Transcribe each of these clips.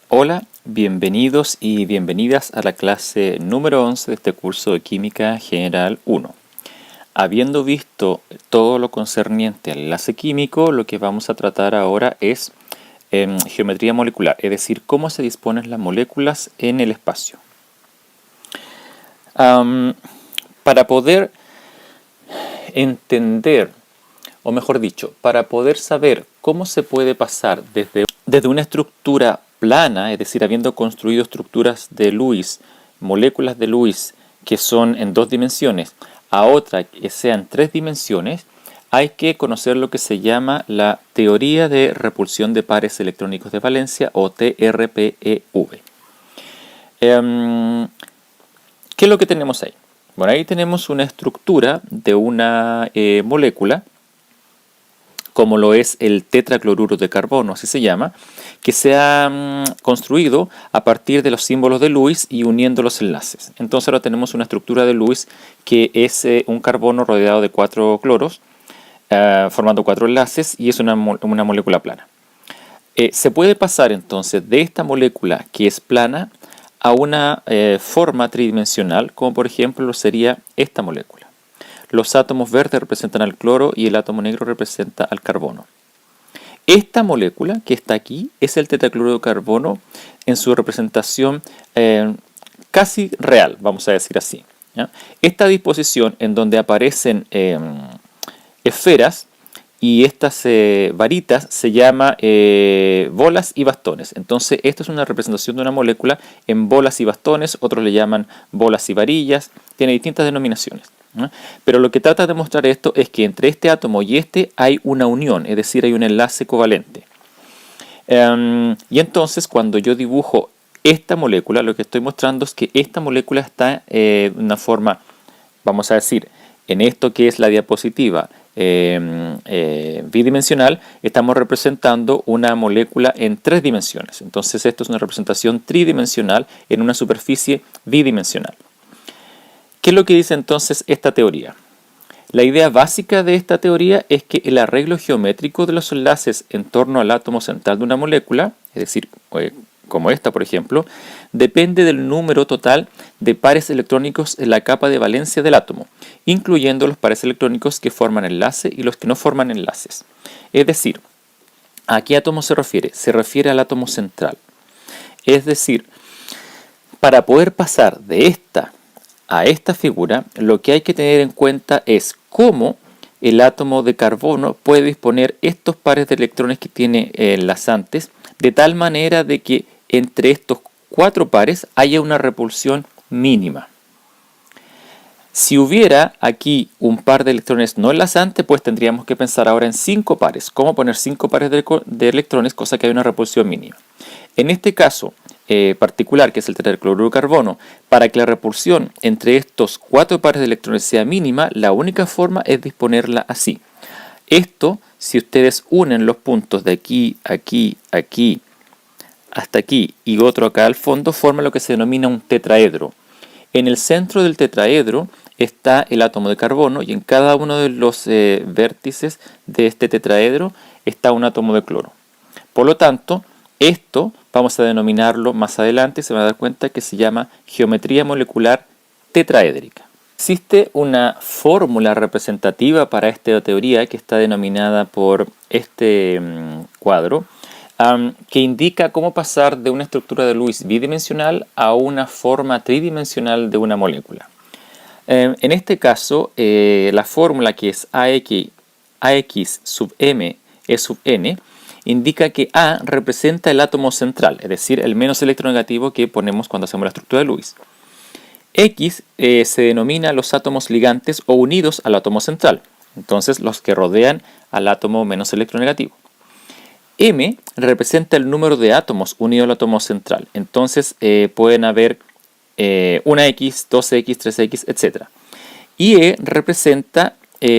Hola, bienvenidos y bienvenidas a la clase número 11 de este curso de Química General 1. Habiendo visto todo lo concerniente al enlace químico, lo que vamos a tratar ahora es geometría molecular, es decir, cómo se disponen las moléculas en el espacio. Para poder entender, o mejor dicho, para poder saber cómo se puede pasar desde una estructura plana, es decir, habiendo construido estructuras de Lewis, moléculas de Lewis que son en 2 dimensiones, a otra que sea en 3 dimensiones, hay que conocer lo que se llama la teoría de repulsión de pares electrónicos de valencia, o TRPEV. ¿Qué es lo que tenemos ahí? Bueno, ahí tenemos una estructura de una molécula, como lo es el tetracloruro de carbono, así se llama, que se ha construido a partir de los símbolos de Lewis y uniendo los enlaces. Entonces ahora tenemos una estructura de Lewis que es un carbono rodeado de 4 cloros, formando 4 enlaces, y es una molécula plana. Se puede pasar entonces de esta molécula que es plana a una forma tridimensional, como por ejemplo lo sería esta molécula. Los átomos verdes representan al cloro y el átomo negro representa al carbono. Esta molécula que está aquí es el tetracloruro de carbono en su representación casi real, vamos a decir así, ¿ya? Esta disposición en donde aparecen esferas y estas varitas se llama bolas y bastones. Entonces esto es una representación de una molécula en bolas y bastones, otros le llaman bolas y varillas, tiene distintas denominaciones, ¿no? Pero lo que trata de mostrar esto es que entre este átomo y este hay una unión, es decir, hay un enlace covalente. Y entonces cuando yo dibujo esta molécula, lo que estoy mostrando es que esta molécula está de una forma, vamos a decir, en esto que es la diapositiva bidimensional, estamos representando una molécula en 3 dimensiones. Entonces esto es una representación tridimensional en una superficie bidimensional. ¿Qué es lo que dice entonces esta teoría? La idea básica de esta teoría es que el arreglo geométrico de los enlaces en torno al átomo central de una molécula, es decir, como esta por ejemplo, depende del número total de pares electrónicos en la capa de valencia del átomo, incluyendo los pares electrónicos que forman enlace y los que no forman enlaces. Es decir, ¿a qué átomo se refiere? Se refiere al átomo central. Es decir, para poder pasar de esta a esta figura, lo que hay que tener en cuenta es cómo el átomo de carbono puede disponer estos pares de electrones que tiene enlazantes, de tal manera de que entre estos 4 pares haya una repulsión mínima. Si hubiera aquí un par de electrones no enlazantes, pues tendríamos que pensar ahora en 5 pares. ¿Cómo poner 5 pares de electrones, cosa que haya una repulsión mínima? En este caso particular, que es el tetracloruro de carbono, para que la repulsión entre estos 4 pares de electrones sea mínima, la única forma es disponerla así. Esto, si ustedes unen los puntos de aquí, aquí, aquí, hasta aquí y otro acá al fondo, forma lo que se denomina un tetraedro. En el centro del tetraedro está el átomo de carbono y en cada uno de los vértices de este tetraedro está un átomo de cloro. Por lo tanto, esto vamos a denominarlo más adelante, se van a dar cuenta que se llama geometría molecular tetraédrica. Existe una fórmula representativa para esta teoría que está denominada por este cuadro, que indica cómo pasar de una estructura de Lewis bidimensional a una forma tridimensional de una molécula. En este caso, la fórmula que es AX sub M E sub N, indica que A representa el átomo central, es decir, el menos electronegativo que ponemos cuando hacemos la estructura de Lewis. X se denomina los átomos ligantes o unidos al átomo central, entonces los que rodean al átomo menos electronegativo. M representa el número de átomos unidos al átomo central, entonces pueden haber 1X, 2X, 3X, etc. Y E representa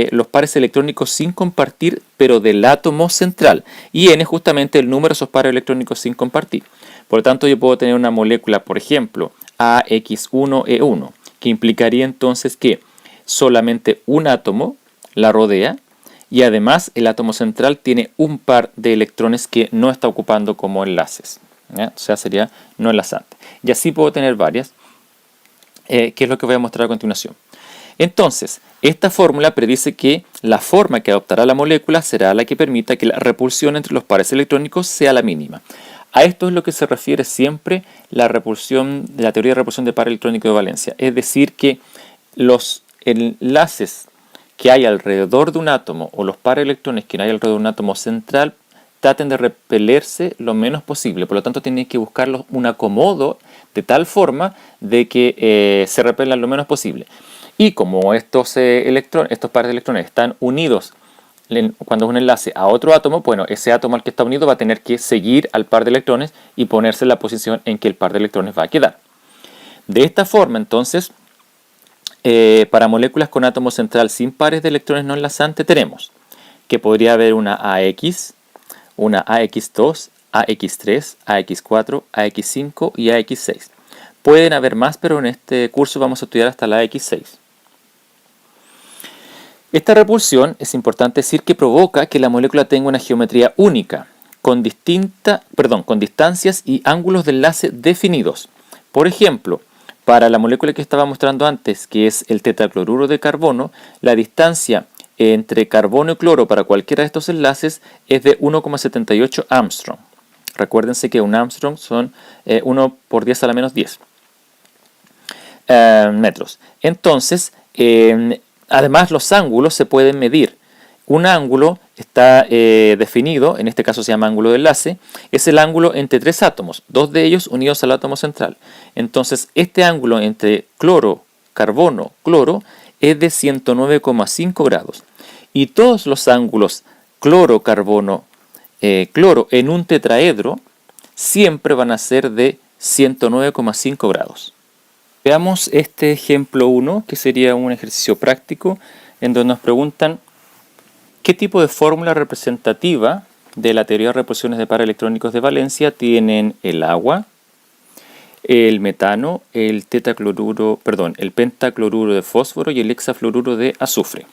los pares electrónicos sin compartir, pero del átomo central. Y N justamente el número de esos pares electrónicos sin compartir. Por lo tanto, yo puedo tener una molécula, por ejemplo, AX1E1, que implicaría entonces que solamente un átomo la rodea y además el átomo central tiene un par de electrones que no está ocupando como enlaces. ¿ya? O sea, sería no enlazante. Y así puedo tener varias, que es lo que voy a mostrar a continuación. Entonces, esta fórmula predice que la forma que adoptará la molécula será la que permita que la repulsión entre los pares electrónicos sea la mínima. A esto es lo que se refiere siempre la teoría de repulsión de par electrónico de valencia. Es decir, que los enlaces que hay alrededor de un átomo o los pares de electrones que hay alrededor de un átomo central traten de repelerse lo menos posible. Por lo tanto, tienen que buscar un acomodo de tal forma de que se repelan lo menos posible. Y como estos pares de electrones están unidos cuando es un enlace a otro átomo, bueno, ese átomo al que está unido va a tener que seguir al par de electrones y ponerse en la posición en que el par de electrones va a quedar. De esta forma, entonces, para moléculas con átomo central sin pares de electrones no enlazantes tenemos que podría haber una AX, una AX2, AX3, AX4, AX5 y AX6. Pueden haber más, pero en este curso vamos a estudiar hasta la AX6. Esta repulsión es importante decir que provoca que la molécula tenga una geometría única, con distancias y ángulos de enlace definidos. Por ejemplo, para la molécula que estaba mostrando antes, que es el tetracloruro de carbono, la distancia entre carbono y cloro para cualquiera de estos enlaces es de 1,78 Armstrong. Recuérdense que un Armstrong son 1 por 10 a la menos 10 metros. Entonces, además los ángulos se pueden medir. Un ángulo está definido, en este caso se llama ángulo de enlace, es el ángulo entre tres átomos, dos de ellos unidos al átomo central. Entonces, este ángulo entre cloro, carbono, cloro es de 109,5 grados. Y todos los ángulos cloro, carbono, cloro en un tetraedro siempre van a ser de 109,5 grados. Veamos este ejemplo 1, que sería un ejercicio práctico, en donde nos preguntan qué tipo de fórmula representativa de la teoría de repulsiones de pares electrónicos de valencia tienen el agua, el metano, el pentacloruro de fósforo y el hexafluoruro de azufre.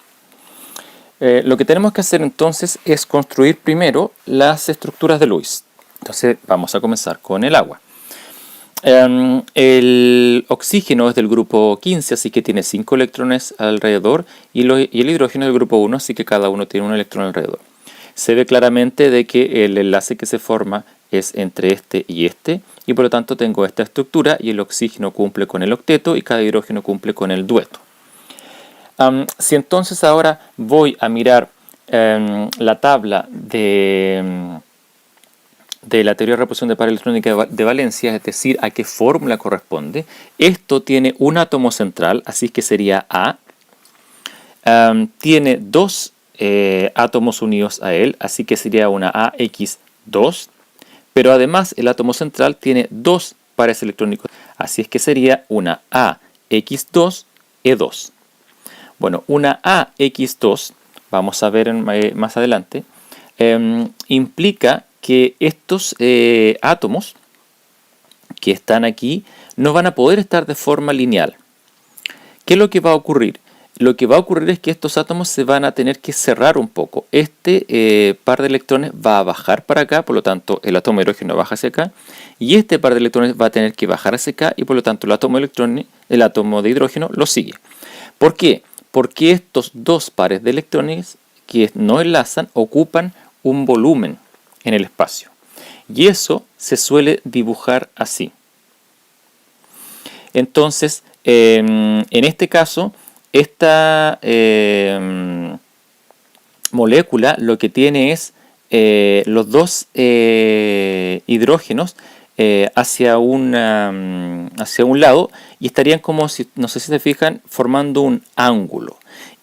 Lo que tenemos que hacer entonces es construir primero las estructuras de Lewis. Entonces vamos a comenzar con el agua. El oxígeno es del grupo 15, así que tiene 5 electrones alrededor, y el hidrógeno es del grupo 1, así que cada uno tiene un electrón alrededor. Se ve claramente de que el enlace que se forma es entre este, y por lo tanto tengo esta estructura, y el oxígeno cumple con el octeto y cada hidrógeno cumple con el dueto. Si entonces ahora voy a mirar la tabla de la teoría de repulsión de pares electrónicos de valencia, es decir, a qué fórmula corresponde, esto tiene un átomo central, así que sería A. Tiene dos átomos unidos a él, así que sería una AX2, pero además el átomo central tiene dos pares electrónicos, así es que sería una AX2E2. Bueno, una AX2, vamos a ver más adelante, implica que estos átomos que están aquí no van a poder estar de forma lineal. ¿Qué es lo que va a ocurrir? Lo que va a ocurrir es que estos átomos se van a tener que cerrar un poco. Este par de electrones va a bajar para acá, por lo tanto el átomo de hidrógeno baja hacia acá, y este par de electrones va a tener que bajar hacia acá, y por lo tanto el átomo de hidrógeno lo sigue. ¿Por qué? Porque estos dos pares de electrones que no enlazan ocupan un volumen en el espacio. Y eso se suele dibujar así. Entonces, en este caso, esta molécula lo que tiene es los dos hidrógenos hacia un lado, y estarían como, no sé si se fijan, formando un ángulo.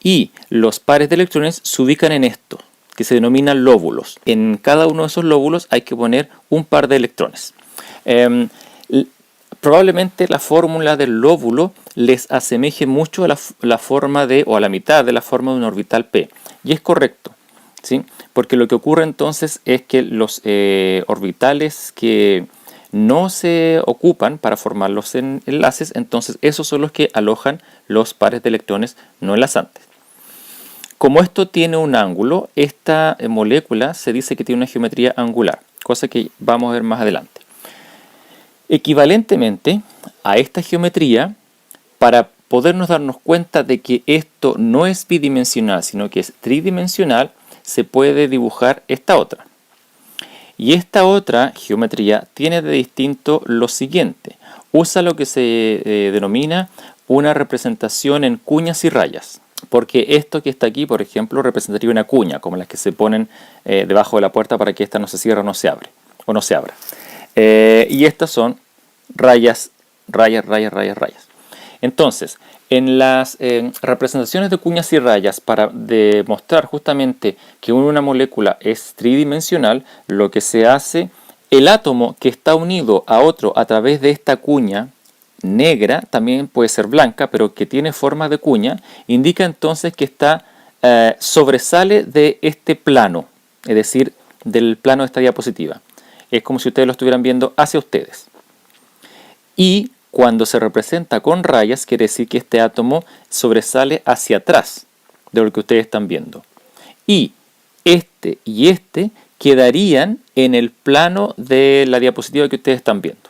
Y los pares de electrones se ubican en esto, que se denominan lóbulos. En cada uno de esos lóbulos hay que poner un par de electrones. Probablemente la fórmula del lóbulo les asemeje mucho a la forma o a la mitad de la forma de un orbital P. Y es correcto, ¿sí? Porque lo que ocurre entonces es que los orbitales que no se ocupan para formar los enlaces, entonces esos son los que alojan los pares de electrones no enlazantes. Como esto tiene un ángulo, esta molécula se dice que tiene una geometría angular, cosa que vamos a ver más adelante. Equivalentemente a esta geometría, para podernos darnos cuenta de que esto no es bidimensional, sino que es tridimensional, se puede dibujar esta otra. Y esta otra geometría tiene de distinto lo siguiente. Usa lo que se denomina una representación en cuñas y rayas. Porque esto que está aquí, por ejemplo, representaría una cuña, como las que se ponen debajo de la puerta para que esta no se cierre o no se abre, o no se abra. Y estas son rayas, rayas, rayas, rayas, rayas. Entonces, en las representaciones de cuñas y rayas, para demostrar justamente que una molécula es tridimensional, lo que se hace, el átomo que está unido a otro a través de esta cuña negra, también puede ser blanca, pero que tiene forma de cuña, indica entonces que sobresale de este plano, es decir, del plano de esta diapositiva. Es como si ustedes lo estuvieran viendo hacia ustedes. Y cuando se representa con rayas, quiere decir que este átomo sobresale hacia atrás de lo que ustedes están viendo. Y este quedarían en el plano de la diapositiva que ustedes están viendo.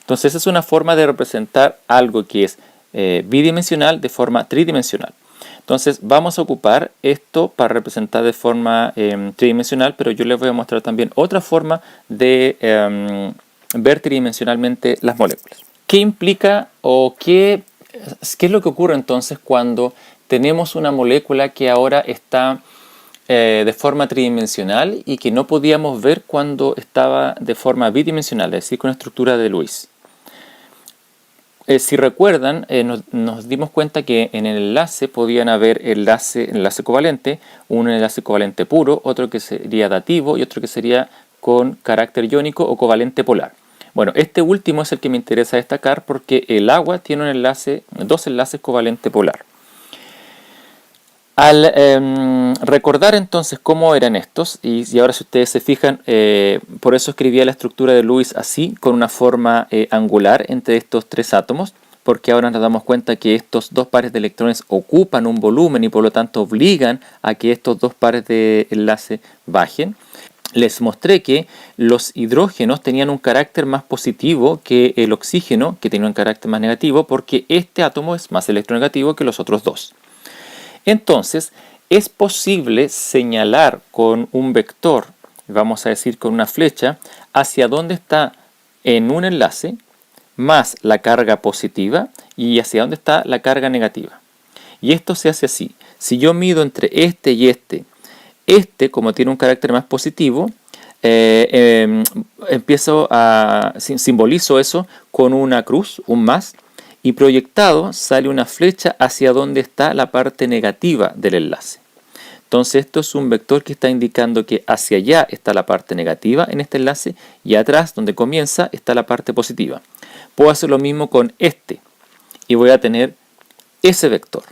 Entonces esa es una forma de representar algo que es bidimensional de forma tridimensional. Entonces vamos a ocupar esto para representar de forma tridimensional, pero yo les voy a mostrar también otra forma de ver tridimensionalmente las moléculas. ¿Qué implica o qué es lo que ocurre entonces cuando tenemos una molécula que ahora está de forma tridimensional y que no podíamos ver cuando estaba de forma bidimensional, es decir, con estructura de Lewis? Si recuerdan, nos dimos cuenta que en el enlace podían haber enlace covalente, un enlace covalente puro, otro que sería dativo y otro que sería con carácter iónico o covalente polar. Bueno, este último es el que me interesa destacar porque el agua tiene dos enlaces covalente polar. Al recordar entonces cómo eran estos, y ahora si ustedes se fijan, por eso escribía la estructura de Lewis así, con una forma angular entre estos tres átomos, porque ahora nos damos cuenta que estos dos pares de electrones ocupan un volumen y por lo tanto obligan a que estos dos pares de enlace bajen. Les mostré que los hidrógenos tenían un carácter más positivo que el oxígeno, que tenía un carácter más negativo, porque este átomo es más electronegativo que los otros dos. Entonces, es posible señalar con un vector, vamos a decir con una flecha, hacia dónde está en un enlace, más la carga positiva y hacia dónde está la carga negativa. Y esto se hace así. Si yo mido entre este y como tiene un carácter más positivo, simbolizo eso con una cruz, un más, y proyectado sale una flecha hacia donde está la parte negativa del enlace. Entonces esto es un vector que está indicando que hacia allá está la parte negativa en este enlace y atrás, donde comienza, está la parte positiva. Puedo hacer lo mismo con este y voy a tener ese vector.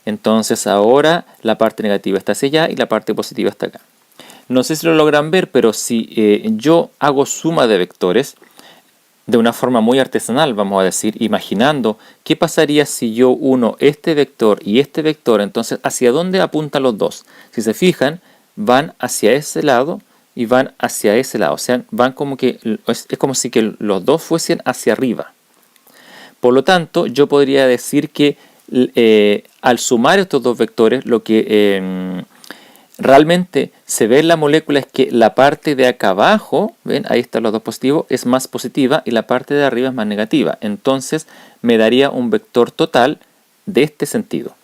Entonces ahora la parte negativa está hacia allá y la parte positiva está acá. No sé si lo logran ver, pero si yo hago suma de vectores de una forma muy artesanal, vamos a decir, imaginando qué pasaría si yo uno este vector y este vector, entonces ¿hacia dónde apuntan los dos? Si se fijan, van hacia ese lado y van hacia ese lado, o sea, van como que es como si que los dos fuesen hacia arriba. Por lo tanto, yo podría decir que al sumar estos dos vectores, lo que realmente se ve en la molécula es que la parte de acá abajo, ven, ahí están los dos positivos, es más positiva y la parte de arriba es más negativa. Entonces me daría un vector total de este sentido.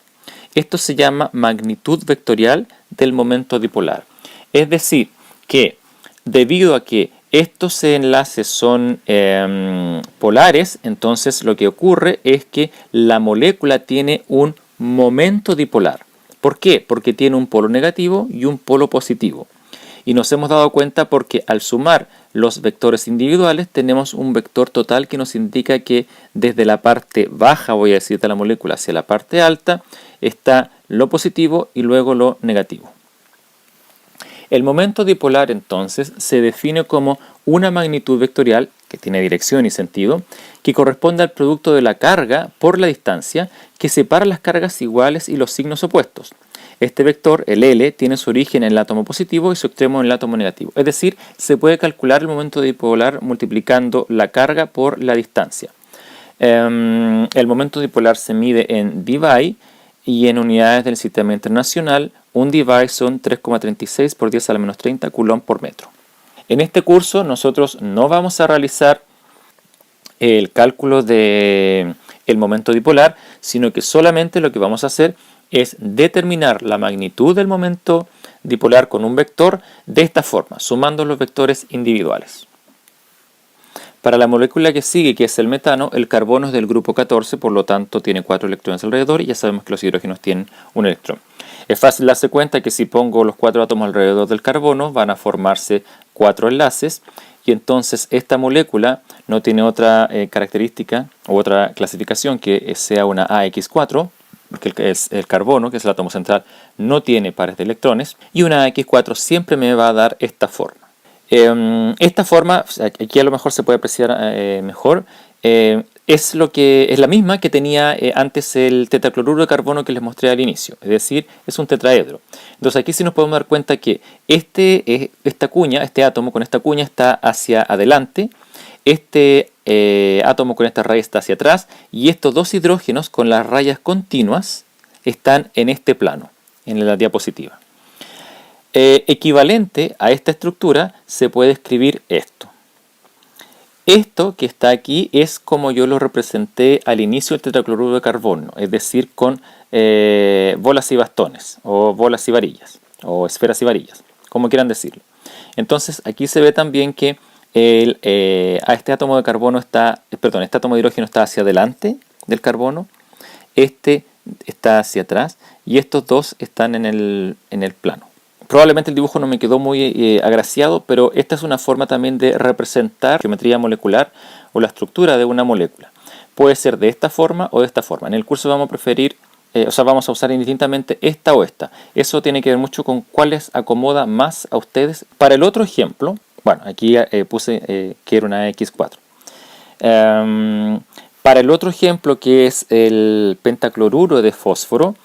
Esto se llama magnitud vectorial del momento dipolar. Es decir, que debido a que estos enlaces son polares, entonces lo que ocurre es que la molécula tiene un momento dipolar. ¿Por qué? Porque tiene un polo negativo y un polo positivo. Y nos hemos dado cuenta porque al sumar los vectores individuales tenemos un vector total que nos indica que desde la parte baja, voy a decir, de la molécula hacia la parte alta, está lo positivo y luego lo negativo. El momento dipolar entonces se define como una magnitud vectorial que tiene dirección y sentido, que corresponde al producto de la carga por la distancia que separa las cargas iguales y los signos opuestos. Este vector, el L, tiene su origen en el átomo positivo y su extremo en el átomo negativo. Es decir, se puede calcular el momento dipolar multiplicando la carga por la distancia. El momento dipolar se mide en dBi y en unidades del sistema internacional, un dBi son 3,36 por 10 a la menos 30 coulomb por metro. En este curso nosotros no vamos a realizar el cálculo del momento dipolar, sino que solamente lo que vamos a hacer es determinar la magnitud del momento dipolar con un vector de esta forma, sumando los vectores individuales. Para la molécula que sigue, que es el metano, el carbono es del grupo 14, por lo tanto tiene 4 electrones alrededor y ya sabemos que los hidrógenos tienen un electrón. Es fácil darse cuenta que si pongo los 4 átomos alrededor del carbono van a formarse 4 enlaces y entonces esta molécula no tiene otra característica u otra clasificación que sea una AX4, porque el carbono, que es el átomo central, no tiene pares de electrones, y una AX4 siempre me va a dar esta forma. Esta forma, aquí a lo mejor se puede apreciar mejor, es la misma que tenía antes el tetracloruro de carbono que les mostré al inicio, es decir, es un tetraedro. Entonces aquí sí nos podemos dar cuenta que esta cuña, este átomo con esta cuña está hacia adelante, este átomo con esta raya está hacia atrás y estos dos hidrógenos con las rayas continuas están en este plano, en la diapositiva. Equivalente a esta estructura se puede escribir esto. Esto que está aquí es como yo lo representé al inicio del tetracloruro de carbono, es decir, con bolas y bastones, o bolas y varillas, o esferas y varillas, como quieran decirlo. Entonces aquí se ve también que este átomo de carbono este átomo de hidrógeno está hacia adelante del carbono, este está hacia atrás y estos dos están en el plano. Probablemente el dibujo no me quedó muy agraciado, pero esta es una forma también de representar la geometría molecular o la estructura de una molécula. Puede ser de esta forma o de esta forma. En el curso vamos a preferir, vamos a usar indistintamente esta o esta. Eso tiene que ver mucho con cuál les acomoda más a ustedes. Para el otro ejemplo, bueno, aquí puse que era una X4. Para el otro ejemplo, que es el pentacloruro de fósforo,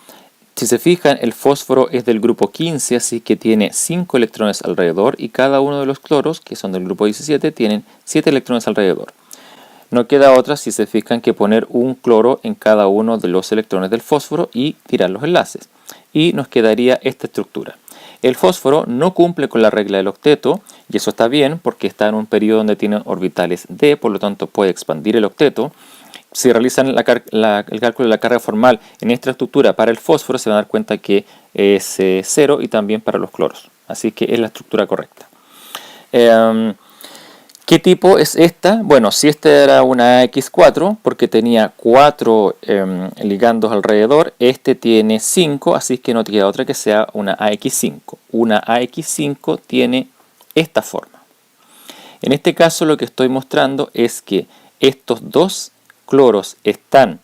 si se fijan, el fósforo es del grupo 15, así que tiene 5 electrones alrededor y cada uno de los cloros, que son del grupo 17, tienen 7 electrones alrededor. No queda otra, si se fijan, que poner un cloro en cada uno de los electrones del fósforo y tirar los enlaces. Y nos quedaría esta estructura. El fósforo no cumple con la regla del octeto, y eso está bien porque está en un periodo donde tiene orbitales d, por lo tanto puede expandir el octeto. Si realizan el cálculo de la carga formal en esta estructura para el fósforo, se van a dar cuenta que es 0 y también para los cloros. Así que es la estructura correcta. ¿Qué tipo es esta? Bueno, si esta era una X4, porque tenía 4 ligandos alrededor, este tiene 5, así que no queda otra que sea una AX5. Una AX5 tiene esta forma. En este caso lo que estoy mostrando es que estos dos cloros están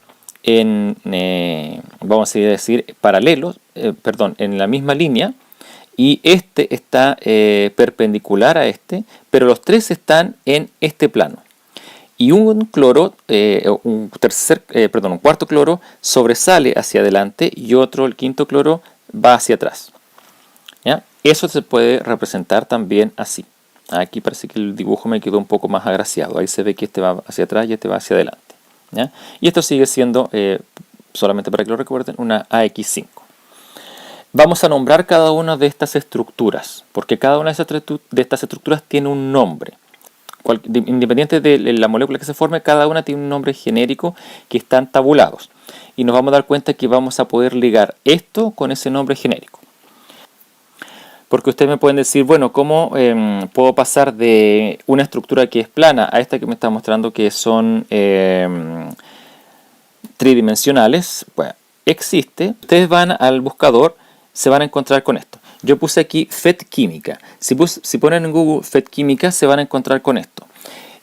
vamos a decir, paralelos, en la misma línea, y este está perpendicular a este, pero los tres están en este plano. Y un cloro, un cuarto cloro sobresale hacia adelante y otro, el quinto cloro, va hacia atrás. ¿Ya? Eso se puede representar también así. Aquí parece que el dibujo me quedó un poco más agraciado. Ahí se ve que este va hacia atrás y este va hacia adelante. ¿Ya? Y esto sigue siendo, solamente para que lo recuerden, una AX5. Vamos a nombrar cada una de estas estructuras, porque cada una de estas estructuras tiene un nombre. Independiente de la molécula que se forme, cada una tiene un nombre genérico que están tabulados. Y nos vamos a dar cuenta que vamos a poder ligar esto con ese nombre genérico. Porque ustedes me pueden decir, bueno, ¿cómo puedo pasar de una estructura que es plana a esta que me está mostrando que son tridimensionales? Bueno, existe. Ustedes van al buscador, se van a encontrar con esto. Yo puse aquí FET Química. Si ponen en Google FET Química, se van a encontrar con esto.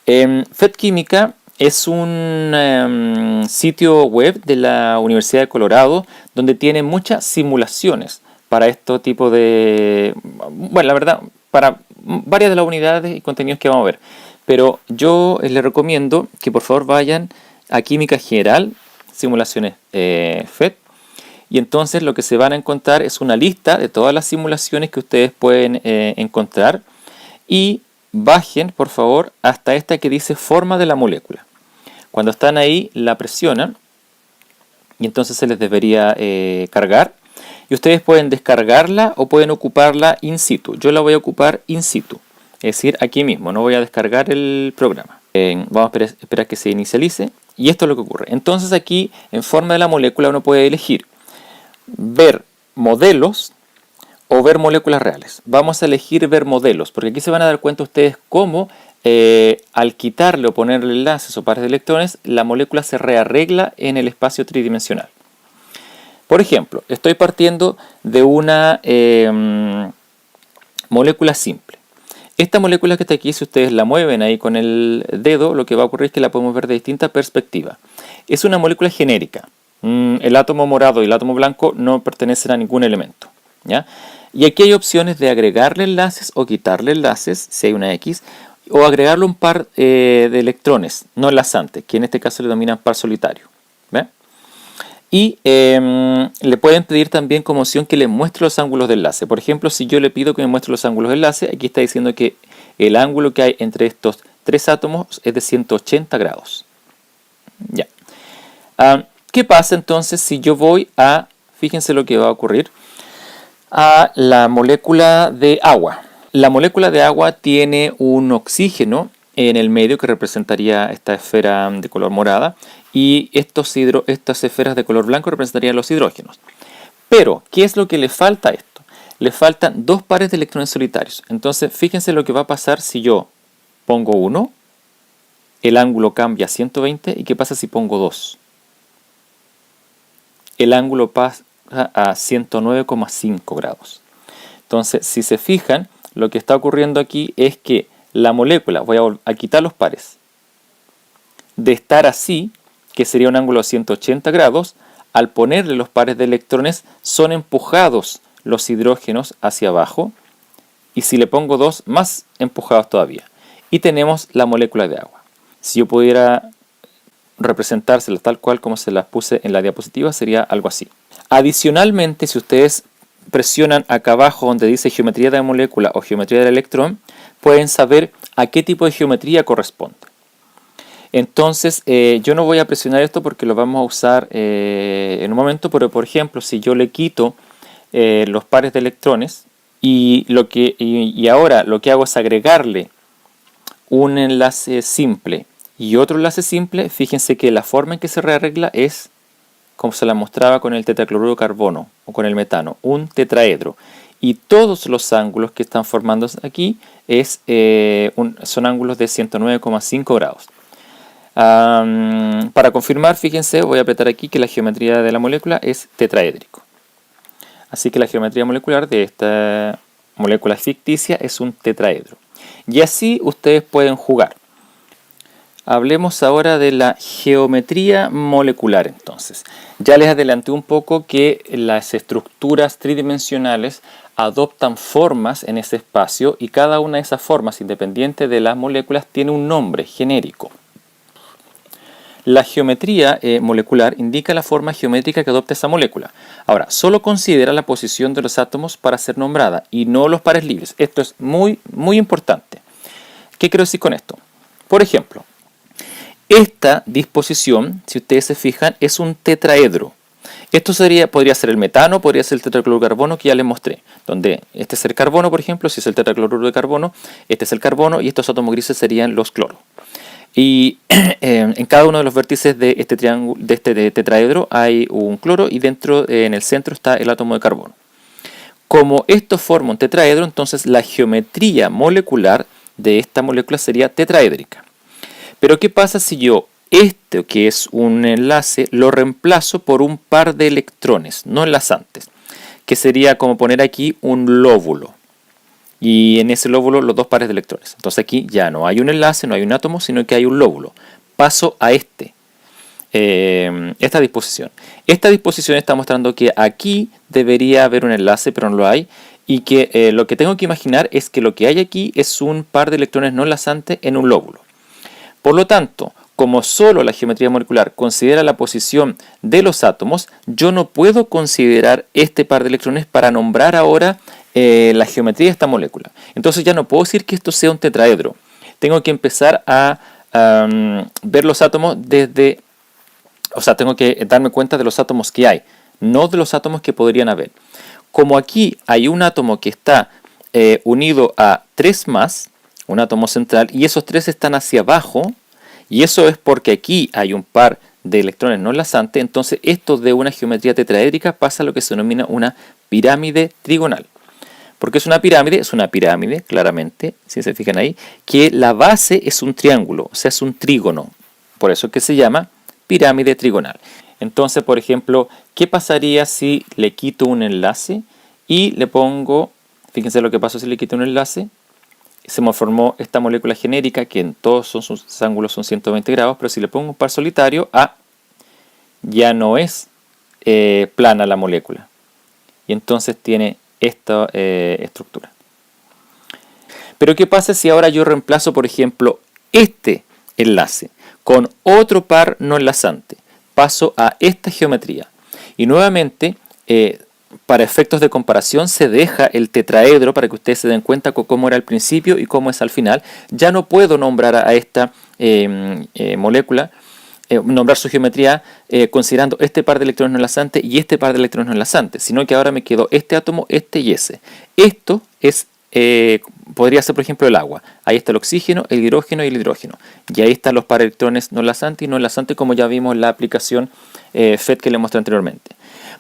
FET Química es un sitio web de la Universidad de Colorado donde tiene muchas simulaciones para este tipo de... Bueno, la verdad, para varias de las unidades y contenidos que vamos a ver. Pero yo les recomiendo que por favor vayan a Química General, simulaciones FET, y entonces lo que se van a encontrar es una lista de todas las simulaciones que ustedes pueden encontrar, y bajen por favor hasta esta que dice forma de la molécula. Cuando están ahí la presionan y entonces se les debería cargar, y ustedes pueden descargarla o pueden ocuparla in situ. Yo la voy a ocupar in situ, es decir, aquí mismo, no voy a descargar el programa. Vamos a esperar que se inicialice, y esto es lo que ocurre. Entonces aquí en forma de la molécula uno puede elegir ver modelos o ver moléculas reales. Vamos a elegir ver modelos, porque aquí se van a dar cuenta ustedes cómo al quitarle o ponerle enlaces o pares de electrones, la molécula se rearregla en el espacio tridimensional. Por ejemplo, estoy partiendo de una molécula simple. Esta molécula que está aquí, si ustedes la mueven ahí con el dedo, lo que va a ocurrir es que la podemos ver de distinta perspectiva. Es una molécula genérica. El átomo morado y el átomo blanco no pertenecen a ningún elemento, ¿ya? Y aquí hay opciones de agregarle enlaces o quitarle enlaces, si hay una X, o agregarle un par de electrones no enlazantes, que en este caso le denominan par solitario. ¿Ve? Y le pueden pedir también como opción que le muestre los ángulos de enlace. Por ejemplo, si yo le pido que me muestre los ángulos de enlace, aquí está diciendo que el ángulo que hay entre estos tres átomos es de 180 grados. Ya. ¿Qué pasa entonces si yo voy a, fíjense lo que va a ocurrir, a la molécula de agua? La molécula de agua tiene un oxígeno en el medio que representaría esta esfera de color morada, y estas esferas de color blanco representarían los hidrógenos. Pero, ¿qué es lo que le falta a esto? Le faltan dos pares de electrones solitarios. Entonces, fíjense lo que va a pasar si yo pongo 1, el ángulo cambia a 120, y ¿qué pasa si pongo 2? El ángulo pasa a 109,5 grados. Entonces, si se fijan, lo que está ocurriendo aquí es que la molécula, voy a quitar los pares, de estar así, que sería un ángulo de 180 grados, al ponerle los pares de electrones son empujados los hidrógenos hacia abajo, y si le pongo 2, más empujados todavía. Y tenemos la molécula de agua. Si yo pudiera representárselas tal cual como se las puse en la diapositiva, sería algo así. Adicionalmente, si ustedes presionan acá abajo donde dice geometría de la molécula o geometría del electrón, pueden saber a qué tipo de geometría corresponde. Entonces, yo no voy a presionar esto porque lo vamos a usar en un momento, pero por ejemplo, si yo le quito los pares de electrones y ahora lo que hago es agregarle un enlace simple y otro enlace simple, fíjense que la forma en que se rearregla es como se la mostraba con el tetracloruro de carbono o con el metano, un tetraedro. Y todos los ángulos que están formándose aquí son ángulos de 109,5 grados. Para confirmar, fíjense, voy a apretar aquí que la geometría de la molécula es tetraédrico. Así que la geometría molecular de esta molécula ficticia es un tetraedro. Y así ustedes pueden jugar. Hablemos ahora de la geometría molecular entonces. Ya les adelanté un poco que las estructuras tridimensionales adoptan formas en ese espacio, y cada una de esas formas, independiente de las moléculas, tiene un nombre genérico. La geometría molecular indica la forma geométrica que adopta esa molécula. Ahora, solo considera la posición de los átomos para ser nombrada y no los pares libres. Esto es muy, muy importante. ¿Qué quiero decir con esto? Por ejemplo, esta disposición, si ustedes se fijan, es un tetraedro. Esto podría ser el metano, podría ser el tetracloruro de carbono que ya les mostré. Donde este es el carbono, por ejemplo, si es el tetracloruro de carbono, este es el carbono y estos átomos grises serían los cloros. Y en cada uno de los vértices de este triángulo, de este tetraedro, hay un cloro, y dentro, en el centro, está el átomo de carbono. Como esto forma un tetraedro, entonces la geometría molecular de esta molécula sería tetraédrica. Pero ¿qué pasa si yo este, que es un enlace, lo reemplazo por un par de electrones no enlazantes? Que sería como poner aquí un lóbulo. Y en ese lóbulo los dos pares de electrones. Entonces aquí ya no hay un enlace, no hay un átomo, sino que hay un lóbulo. Paso a esta disposición. Esta disposición está mostrando que aquí debería haber un enlace, pero no lo hay. Y que lo que tengo que imaginar es que lo que hay aquí es un par de electrones no enlazantes en un lóbulo. Por lo tanto, como solo la geometría molecular considera la posición de los átomos, yo no puedo considerar este par de electrones para nombrar ahora la geometría de esta molécula. Entonces ya no puedo decir que esto sea un tetraedro. Tengo que empezar a ver los átomos desde, o sea, tengo que darme cuenta de los átomos que hay, no de los átomos que podrían haber. Como aquí hay un átomo que está unido a 3 más, un átomo central, y esos 3 están hacia abajo, y eso es porque aquí hay un par de electrones no enlazantes, entonces esto de una geometría tetraédrica pasa a lo que se denomina una pirámide trigonal. Porque es una pirámide, claramente, si se fijan ahí, que la base es un triángulo, o sea, es un trígono. Por eso es que se llama pirámide trigonal. Entonces, por ejemplo, ¿qué pasaría si le quito un enlace y le pongo, fíjense lo que pasó si le quito un enlace? Se me formó esta molécula genérica que en todos sus ángulos son 120 grados, pero si le pongo un par solitario, ya no es plana la molécula. Y entonces tiene esta estructura. Pero ¿qué pasa si ahora yo reemplazo, por ejemplo, este enlace con otro par no enlazante? Paso a esta geometría. Y nuevamente, para efectos de comparación, se deja el tetraedro para que ustedes se den cuenta cómo era al principio y cómo es al final. Ya no puedo nombrar a esta molécula, nombrar su geometría considerando este par de electrones no enlazantes y este par de electrones no enlazantes, sino que ahora me quedó este átomo, este y ese. Esto es, podría ser por ejemplo el agua. Ahí está el oxígeno, el hidrógeno y el hidrógeno. Y ahí están los par de electrones no enlazantes y no enlazantes, como ya vimos en la aplicación FET que le mostré anteriormente.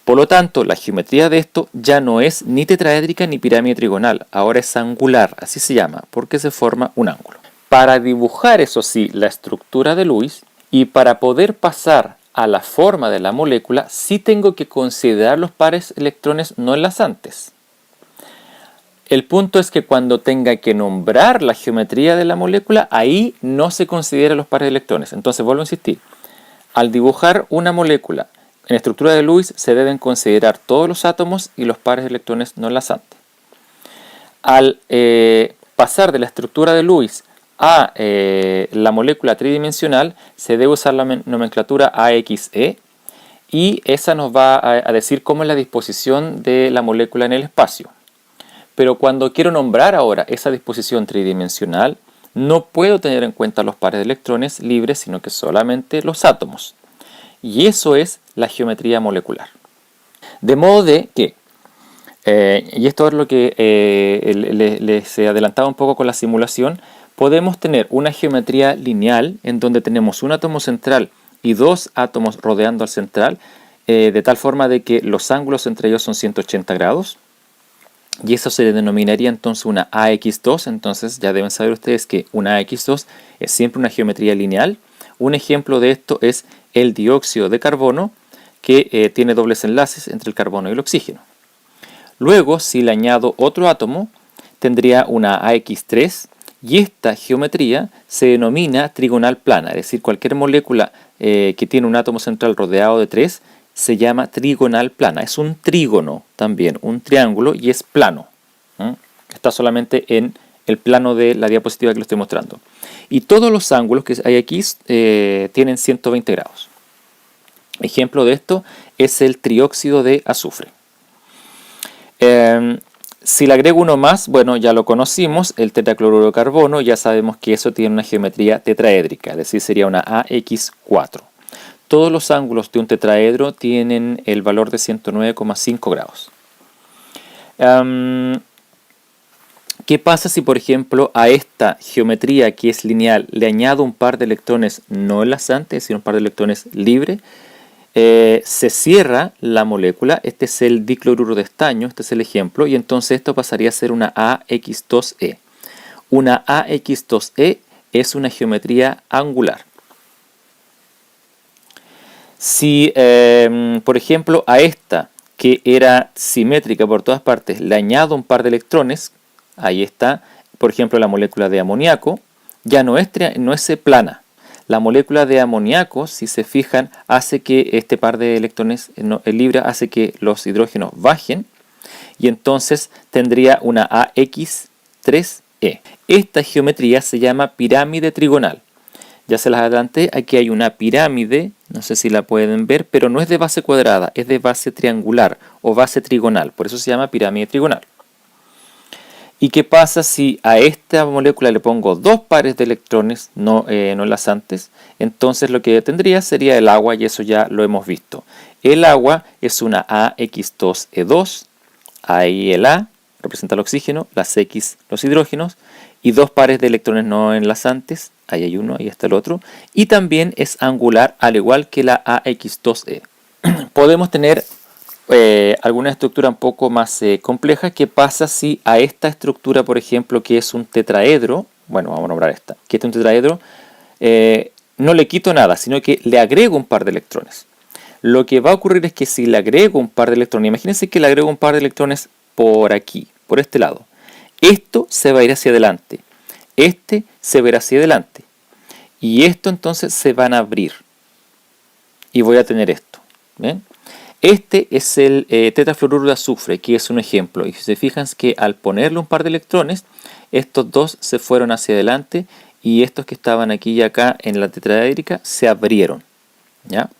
Por lo tanto, la geometría de esto ya no es ni tetraédrica ni pirámide trigonal, ahora es angular, así se llama, porque se forma un ángulo. Para dibujar, eso sí, la estructura de Lewis y para poder pasar a la forma de la molécula, sí tengo que considerar los pares electrones no enlazantes. El punto es que cuando tenga que nombrar la geometría de la molécula, ahí no se consideran los pares de electrones. Entonces, vuelvo a insistir, al dibujar una molécula, en la estructura de Lewis se deben considerar todos los átomos y los pares de electrones no enlazantes. Al pasar de la estructura de Lewis a la molécula tridimensional, se debe usar la nomenclatura AXE y esa nos va a decir cómo es la disposición de la molécula en el espacio. Pero cuando quiero nombrar ahora esa disposición tridimensional, no puedo tener en cuenta los pares de electrones libres, sino que solamente los átomos. Y eso es la geometría molecular. De modo de que, y esto es lo que les adelantaba un poco con la simulación, podemos tener una geometría lineal en donde tenemos un átomo central y 2 átomos rodeando al central, de tal forma de que los ángulos entre ellos son 180 grados. Y eso se denominaría entonces una AX2. Entonces ya deben saber ustedes que una AX2 es siempre una geometría lineal. Un ejemplo de esto es el dióxido de carbono, que tiene dobles enlaces entre el carbono y el oxígeno. Luego, si le añado otro átomo, tendría una AX3 y esta geometría se denomina trigonal plana, es decir, cualquier molécula que tiene un átomo central rodeado de 3 se llama trigonal plana. Es un trígono también, un triángulo, y es plano. Está solamente en el plano de la diapositiva que lo estoy mostrando. Y todos los ángulos que hay aquí tienen 120 grados. Ejemplo de esto es el trióxido de azufre. Si le agrego uno más, bueno, ya lo conocimos, el tetracloruro de carbono, ya sabemos que eso tiene una geometría tetraédrica, es decir, sería una AX4. Todos los ángulos de un tetraedro tienen el valor de 109,5 grados. ¿Qué pasa si, por ejemplo, a esta geometría que es lineal le añado un par de electrones no enlazantes, es decir, un par de electrones libres? Se cierra la molécula, este es el dicloruro de estaño, este es el ejemplo, y entonces esto pasaría a ser una AX2E. Una AX2E es una geometría angular. Si, por ejemplo, a esta, que era simétrica por todas partes, le añado un par de electrones, ahí está, por ejemplo, la molécula de amoníaco, ya no es plana. La molécula de amoníaco, si se fijan, hace que este par de electrones libres hace que los hidrógenos bajen, y entonces tendría una AX3E. Esta geometría se llama pirámide trigonal. Ya se las adelanté, aquí hay una pirámide, no sé si la pueden ver, pero no es de base cuadrada, es de base triangular o base trigonal, por eso se llama pirámide trigonal. ¿Y qué pasa si a esta molécula le pongo dos pares de electrones no enlazantes? Entonces lo que tendría sería el agua, y eso ya lo hemos visto. El agua es una AX2E2, ahí el A representa el oxígeno, las X los hidrógenos, y dos pares de electrones no enlazantes, ahí hay uno, ahí está el otro, y también es angular al igual que la AX2E. Podemos tener alguna estructura un poco más compleja. ¿Qué pasa si a esta estructura, por ejemplo, que es un tetraedro, bueno, vamos a nombrar esta, que este es un tetraedro, no le quito nada, sino que le agrego un par de electrones? Lo que va a ocurrir es que si le agrego un par de electrones, imagínense que le agrego un par de electrones por aquí, por este lado, esto se va a ir hacia adelante, este se va a ir hacia adelante, y esto entonces se van a abrir, y voy a tener esto, ¿bien? Este es el tetrafluoruro de azufre, que es un ejemplo. Y si se fijan que al ponerle un par de electrones, estos dos se fueron hacia adelante y estos que estaban aquí y acá en la tetraédrica se abrieron, ¿ya?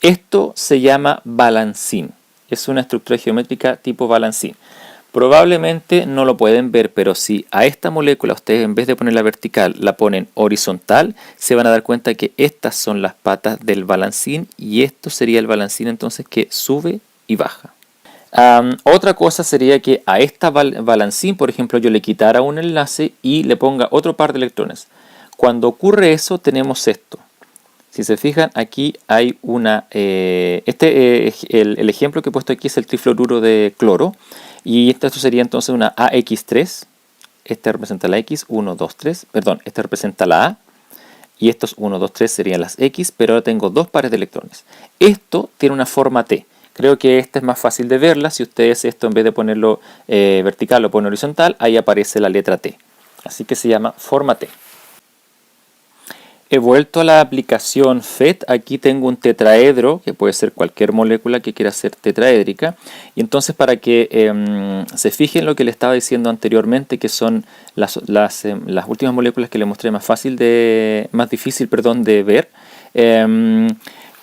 Esto se llama balancín. Es una estructura geométrica tipo balancín. Probablemente no lo pueden ver, pero si a esta molécula ustedes en vez de ponerla vertical la ponen horizontal, se van a dar cuenta que estas son las patas del balancín y esto sería el balancín entonces que sube y baja. Otra cosa sería que a esta balancín, por ejemplo, yo le quitara un enlace y le ponga otro par de electrones. Cuando ocurre eso tenemos esto. Si se fijan, aquí hay una... el ejemplo que he puesto aquí es el trifluoruro de cloro. Y esto sería entonces una AX3. Este representa la X, 1, 2, 3. Perdón, este representa la A. Y estos 1, 2, 3 serían las X, pero ahora tengo dos pares de electrones. Esto tiene una forma T. Creo que esta es más fácil de verla. Si ustedes esto en vez de ponerlo vertical lo ponen horizontal, ahí aparece la letra T. Así que se llama forma T. He vuelto a la aplicación FET. Aquí tengo un tetraedro, que puede ser cualquier molécula que quiera ser tetraédrica. Y entonces para que se fijen lo que le estaba diciendo anteriormente, que son las últimas moléculas que le mostré más difícil de ver.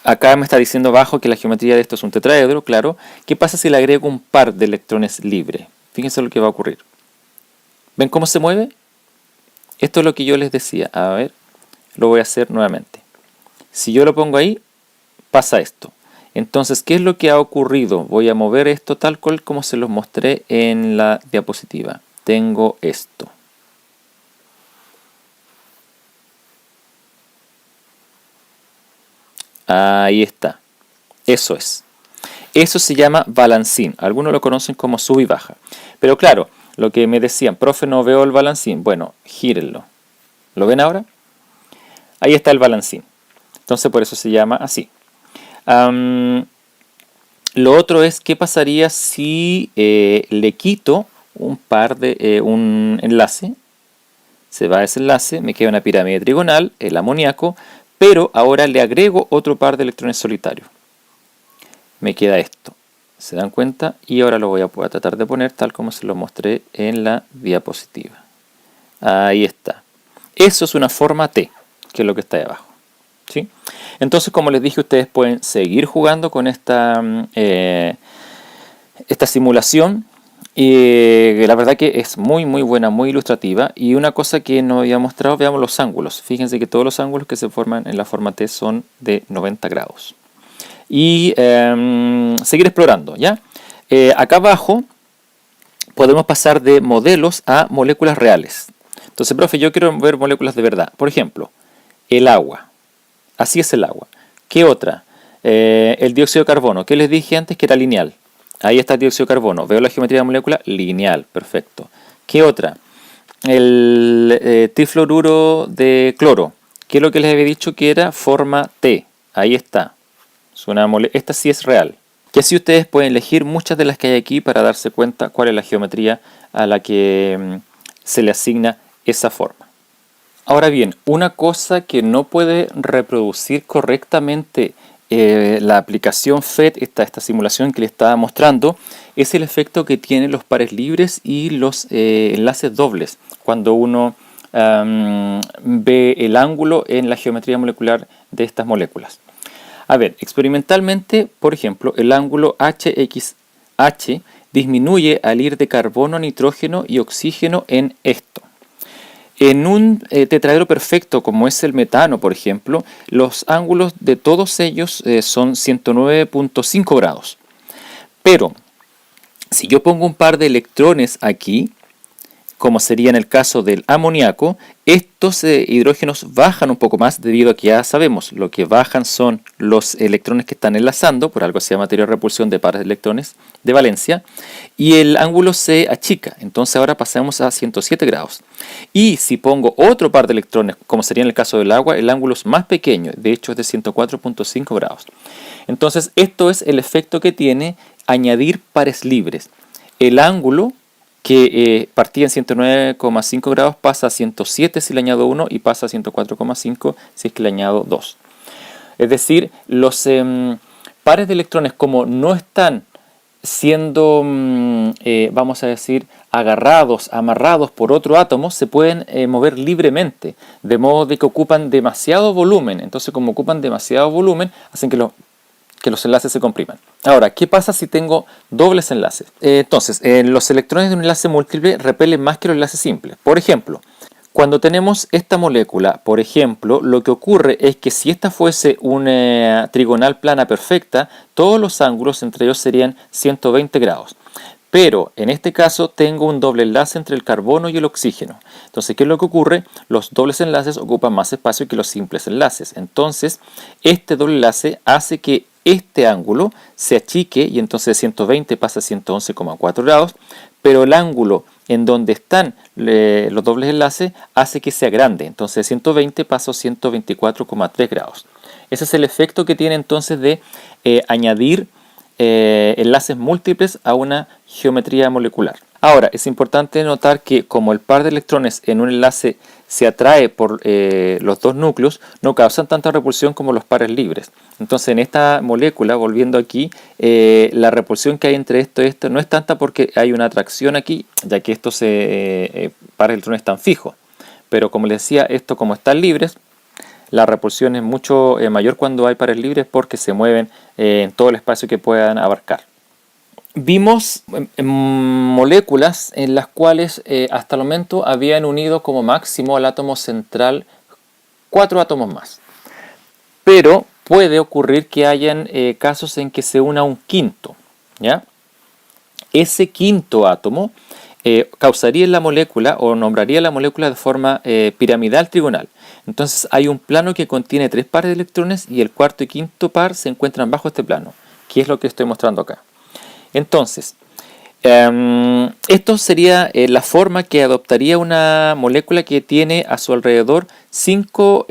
Acá me está diciendo abajo que la geometría de esto es un tetraedro, claro. ¿Qué pasa si le agrego un par de electrones libres? Fíjense lo que va a ocurrir. ¿Ven cómo se mueve? Esto es lo que yo les decía. A ver. Lo voy a hacer nuevamente. Si yo lo pongo ahí, pasa esto. Entonces, ¿qué es lo que ha ocurrido? Voy a mover esto tal cual como se los mostré en la diapositiva. Tengo esto. Ahí está. Eso es. Eso se llama balancín. Algunos lo conocen como sub y baja. Pero claro, lo que me decían, profe, no veo el balancín. Bueno, gírenlo. ¿Lo ven ahora? Ahí está el balancín. Entonces por eso se llama así. Lo otro es qué pasaría si le quito un enlace. Se va ese enlace, me queda una pirámide trigonal, el amoníaco, pero ahora le agrego otro par de electrones solitarios. Me queda esto. ¿Se dan cuenta? Y ahora lo voy a poder tratar de poner tal como se lo mostré en la diapositiva. Ahí está. Eso es una forma T, que es lo que está ahí abajo, ¿sí? Entonces, como les dije, ustedes pueden seguir jugando con esta simulación. Y la verdad que es muy buena, muy ilustrativa. Y una cosa que no había mostrado, veamos los ángulos. Fíjense que todos los ángulos que se forman en la forma T son de 90 grados. Y seguir explorando, ¿ya? Acá abajo podemos pasar de modelos a moléculas reales. Entonces, profe, yo quiero ver moléculas de verdad. Por ejemplo, el agua. Así es el agua. ¿Qué otra? El dióxido de carbono. ¿Qué les dije antes? Que era lineal. Ahí está el dióxido de carbono. Veo la geometría de la molécula lineal. Perfecto. ¿Qué otra? El trifluoruro de cloro. ¿Qué es lo que les había dicho que era forma T? Ahí está. Esta sí es real. Y así ustedes pueden elegir muchas de las que hay aquí para darse cuenta cuál es la geometría a la que se le asigna esa forma. Ahora bien, una cosa que no puede reproducir correctamente la aplicación FET, esta simulación que les estaba mostrando, es el efecto que tienen los pares libres y los enlaces dobles cuando uno ve el ángulo en la geometría molecular de estas moléculas. A ver, experimentalmente, por ejemplo, el ángulo HXH disminuye al ir de carbono a nitrógeno y oxígeno en esto. En un tetraedro perfecto como es el metano, por ejemplo, los ángulos de todos ellos son 109.5 grados. Pero si yo pongo un par de electrones aquí, como sería en el caso del amoníaco, estos hidrógenos bajan un poco más debido a que ya sabemos, lo que bajan son los electrones que están enlazando, por algo se llama teoría de repulsión de pares de electrones de valencia, y el ángulo se achica, entonces ahora pasamos a 107 grados. Y si pongo otro par de electrones, como sería en el caso del agua, el ángulo es más pequeño, de hecho es de 104.5 grados. Entonces esto es el efecto que tiene añadir pares libres. El ángulo que partía en 109,5 grados pasa a 107 si le añado 1 y pasa a 104,5 si es que le añado 2. Es decir, los pares de electrones como no están siendo, vamos a decir, amarrados por otro átomo, se pueden mover libremente, de modo de que ocupan demasiado volumen. Entonces, como ocupan demasiado volumen, hacen que los enlaces se compriman. Ahora, ¿qué pasa si tengo dobles enlaces? Entonces, los electrones de un enlace múltiple repelen más que los enlaces simples. Por ejemplo, cuando tenemos esta molécula, por ejemplo, lo que ocurre es que si esta fuese una trigonal plana perfecta, todos los ángulos entre ellos serían 120 grados. Pero en este caso tengo un doble enlace entre el carbono y el oxígeno. Entonces, ¿qué es lo que ocurre? Los dobles enlaces ocupan más espacio que los simples enlaces. Entonces, este doble enlace hace que este ángulo se achique y entonces de 120 pasa a 111,4 grados, pero el ángulo en donde están los dobles enlaces hace que sea grande, entonces de 120 pasa a 124,3 grados. Ese es el efecto que tiene entonces de añadir enlaces múltiples a una geometría molecular. Ahora, es importante notar que como el par de electrones en un enlace se atrae por los dos núcleos, no causan tanta repulsión como los pares libres. Entonces, en esta molécula, volviendo aquí, la repulsión que hay entre esto y esto no es tanta porque hay una atracción aquí, ya que estos pares de electrones están fijos. Pero como les decía, esto como están libres, la repulsión es mucho mayor cuando hay pares libres porque se mueven en todo el espacio que puedan abarcar. Vimos moléculas en las cuales hasta el momento habían unido como máximo al átomo central 4 átomos más. Pero puede ocurrir que hayan casos en que se una un quinto, ¿ya? Ese quinto átomo causaría en la molécula o nombraría la molécula de forma piramidal trigonal. Entonces hay un plano que contiene 3 pares de electrones y el cuarto y quinto par se encuentran bajo este plano, que es lo que estoy mostrando acá. Entonces, esto sería la forma que adoptaría una molécula que tiene a su alrededor 5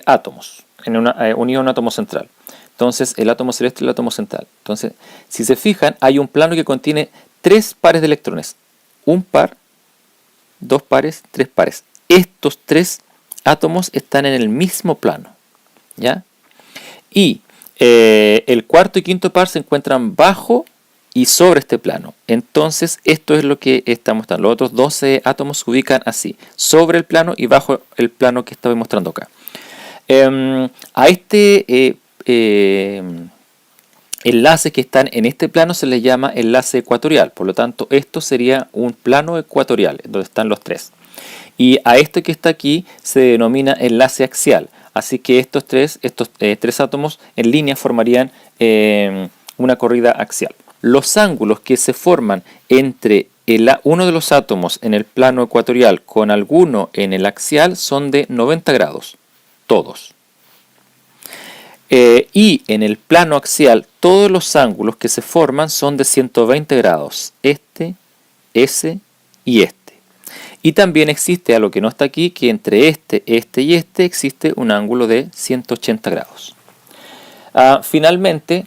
átomos unidos a un átomo central. Entonces, el átomo celeste y el átomo central. Entonces, si se fijan, hay un plano que contiene 3 pares de electrones. Un par, 2 pares, 3 pares. Estos 3 átomos están en el mismo plano, ¿ya? Y el cuarto y quinto par se encuentran bajo y sobre este plano. Entonces, esto es lo que está mostrando. Los otros 12 átomos se ubican así, sobre el plano y bajo el plano que estoy mostrando acá. A este enlaces que están en este plano se les llama enlace ecuatorial. Por lo tanto, esto sería un plano ecuatorial, donde están los 3. Y a este que está aquí se denomina enlace axial. Así que estos tres átomos en línea formarían una corrida axial. Los ángulos que se forman entre uno de los átomos en el plano ecuatorial con alguno en el axial son de 90 grados, todos. Y en el plano axial todos los ángulos que se forman son de 120 grados, este, ese y este. Y también existe algo que no está aquí, que entre este y este existe un ángulo de 180 grados. Finalmente,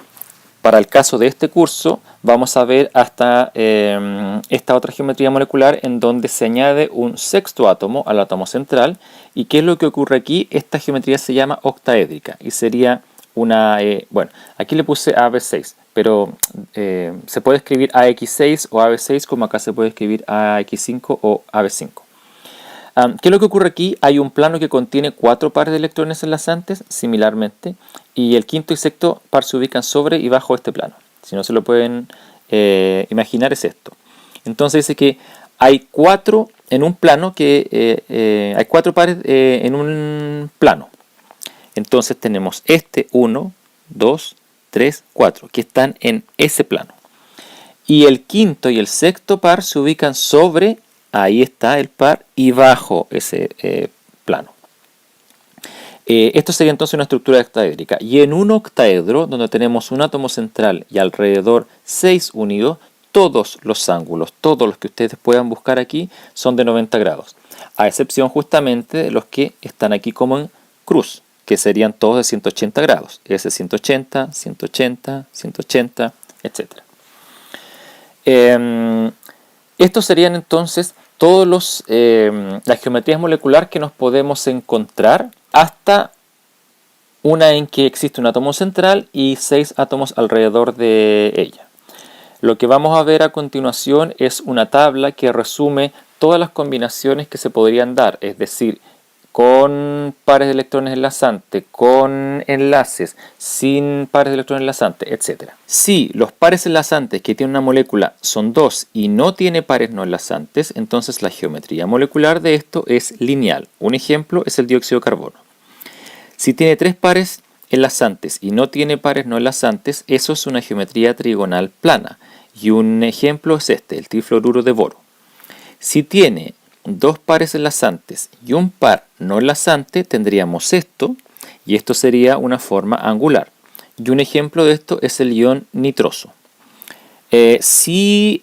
para el caso de este curso, vamos a ver hasta esta otra geometría molecular en donde se añade un sexto átomo al átomo central. ¿Y qué es lo que ocurre aquí? Esta geometría se llama octaédrica y sería una... bueno, aquí le puse AB6, pero se puede escribir AX6 o AB6 como acá se puede escribir AX5 o AB5. ¿Qué es lo que ocurre aquí? Hay un plano que contiene 4 pares de electrones enlazantes, similarmente, y el quinto y sexto par se ubican sobre y bajo este plano. Si no se lo pueden imaginar, es esto. Entonces dice que hay 4 en un plano, hay 4 pares en un plano. Entonces tenemos este 1, 2, 3, 4, que están en ese plano. Y el quinto y el sexto par se ubican sobre, ahí está el par, y bajo ese plano. Esto sería entonces una estructura octaédrica. Y en un octaedro, donde tenemos un átomo central y alrededor 6 unidos, todos los ángulos, todos los que ustedes puedan buscar aquí, son de 90 grados. A excepción justamente de los que están aquí como en cruz, que serían todos de 180 grados. Ese 180, 180, 180, etc. Estos serían entonces todas las geometrías moleculares que nos podemos encontrar hasta una en que existe un átomo central y 6 átomos alrededor de ella. Lo que vamos a ver a continuación es una tabla que resume todas las combinaciones que se podrían dar, es decir, con pares de electrones enlazantes, con enlaces, sin pares de electrones enlazantes, etc. Si los pares enlazantes que tiene una molécula son 2 y no tiene pares no enlazantes, entonces la geometría molecular de esto es lineal. Un ejemplo es el dióxido de carbono. Si tiene 3 pares enlazantes y no tiene pares no enlazantes, eso es una geometría trigonal plana. Y un ejemplo es este, el trifluoruro de boro. Si tiene 2 pares enlazantes y un par no enlazante, tendríamos esto, y esto sería una forma angular. Y un ejemplo de esto es el ion nitroso. Si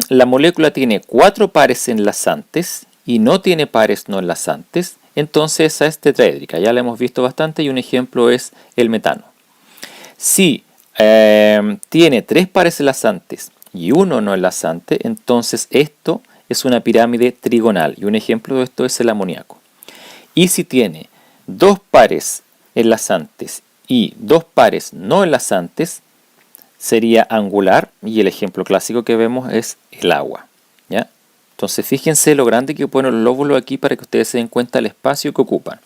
la molécula tiene 4 pares enlazantes y no tiene pares no enlazantes, entonces esa es tetraédrica. Ya la hemos visto bastante y un ejemplo es el metano. Si tiene 3 pares enlazantes y uno no enlazante, entonces esto es una pirámide trigonal y un ejemplo de esto es el amoníaco. Y si tiene 2 pares enlazantes y 2 pares no enlazantes, sería angular y el ejemplo clásico que vemos es el agua. ¿Ya? Entonces fíjense lo grande que ponen los lóbulos aquí para que ustedes se den cuenta del espacio que ocupan.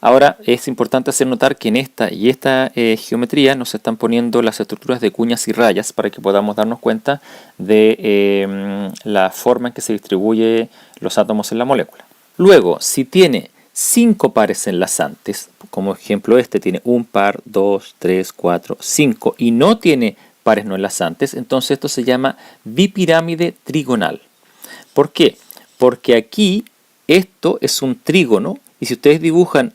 Ahora es importante hacer notar que en esta y esta geometría nos están poniendo las estructuras de cuñas y rayas para que podamos darnos cuenta de la forma en que se distribuyen los átomos en la molécula. Luego, si tiene 5 pares enlazantes, como ejemplo este tiene un par, 2, 3, 4, 5 y no tiene pares no enlazantes, entonces esto se llama bipirámide trigonal. ¿Por qué? Porque aquí esto es un trígono y si ustedes dibujan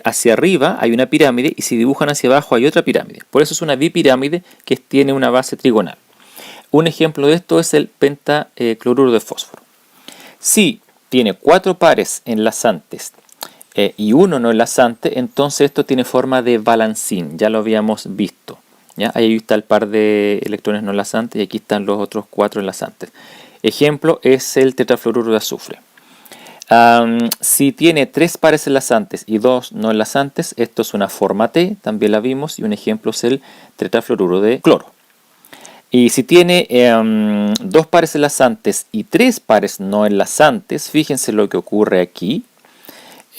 hacia arriba hay una pirámide y si dibujan hacia abajo hay otra pirámide. Por eso es una bipirámide que tiene una base trigonal. Un ejemplo de esto es el pentacloruro de fósforo. Si tiene 4 pares enlazantes y uno no enlazante, entonces esto tiene forma de balancín. Ya lo habíamos visto. ¿Ya? Ahí está el par de electrones no enlazantes y aquí están los otros 4 enlazantes. Ejemplo es el tetrafluoruro de azufre. Si tiene 3 pares enlazantes y 2 no enlazantes, esto es una forma T, también la vimos, y un ejemplo es el tetrafluoruro de cloro. Y si tiene 2 pares enlazantes y 3 pares no enlazantes, fíjense lo que ocurre aquí,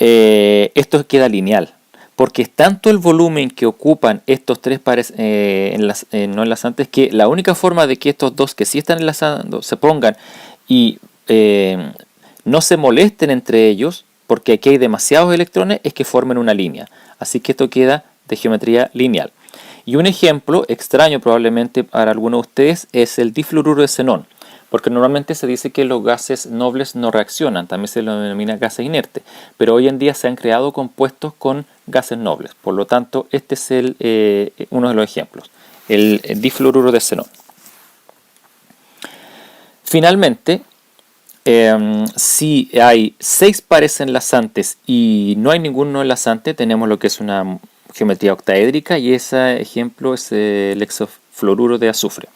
esto queda lineal, porque es tanto el volumen que ocupan estos 3 pares no enlazantes que la única forma de que estos dos que sí están enlazando se pongan y no se molesten entre ellos, porque aquí hay demasiados electrones, es que formen una línea. Así que esto queda de geometría lineal. Y un ejemplo extraño probablemente para algunos de ustedes es el difluoruro de xenón, porque normalmente se dice que los gases nobles no reaccionan, también se lo denomina gases inertes, pero hoy en día se han creado compuestos con gases nobles. Por lo tanto, este es uno de los ejemplos, el difluoruro de xenón. Finalmente, si hay 6 pares enlazantes y no hay ningún no enlazante, tenemos lo que es una geometría octaédrica y ese ejemplo es el hexafluoruro de azufre.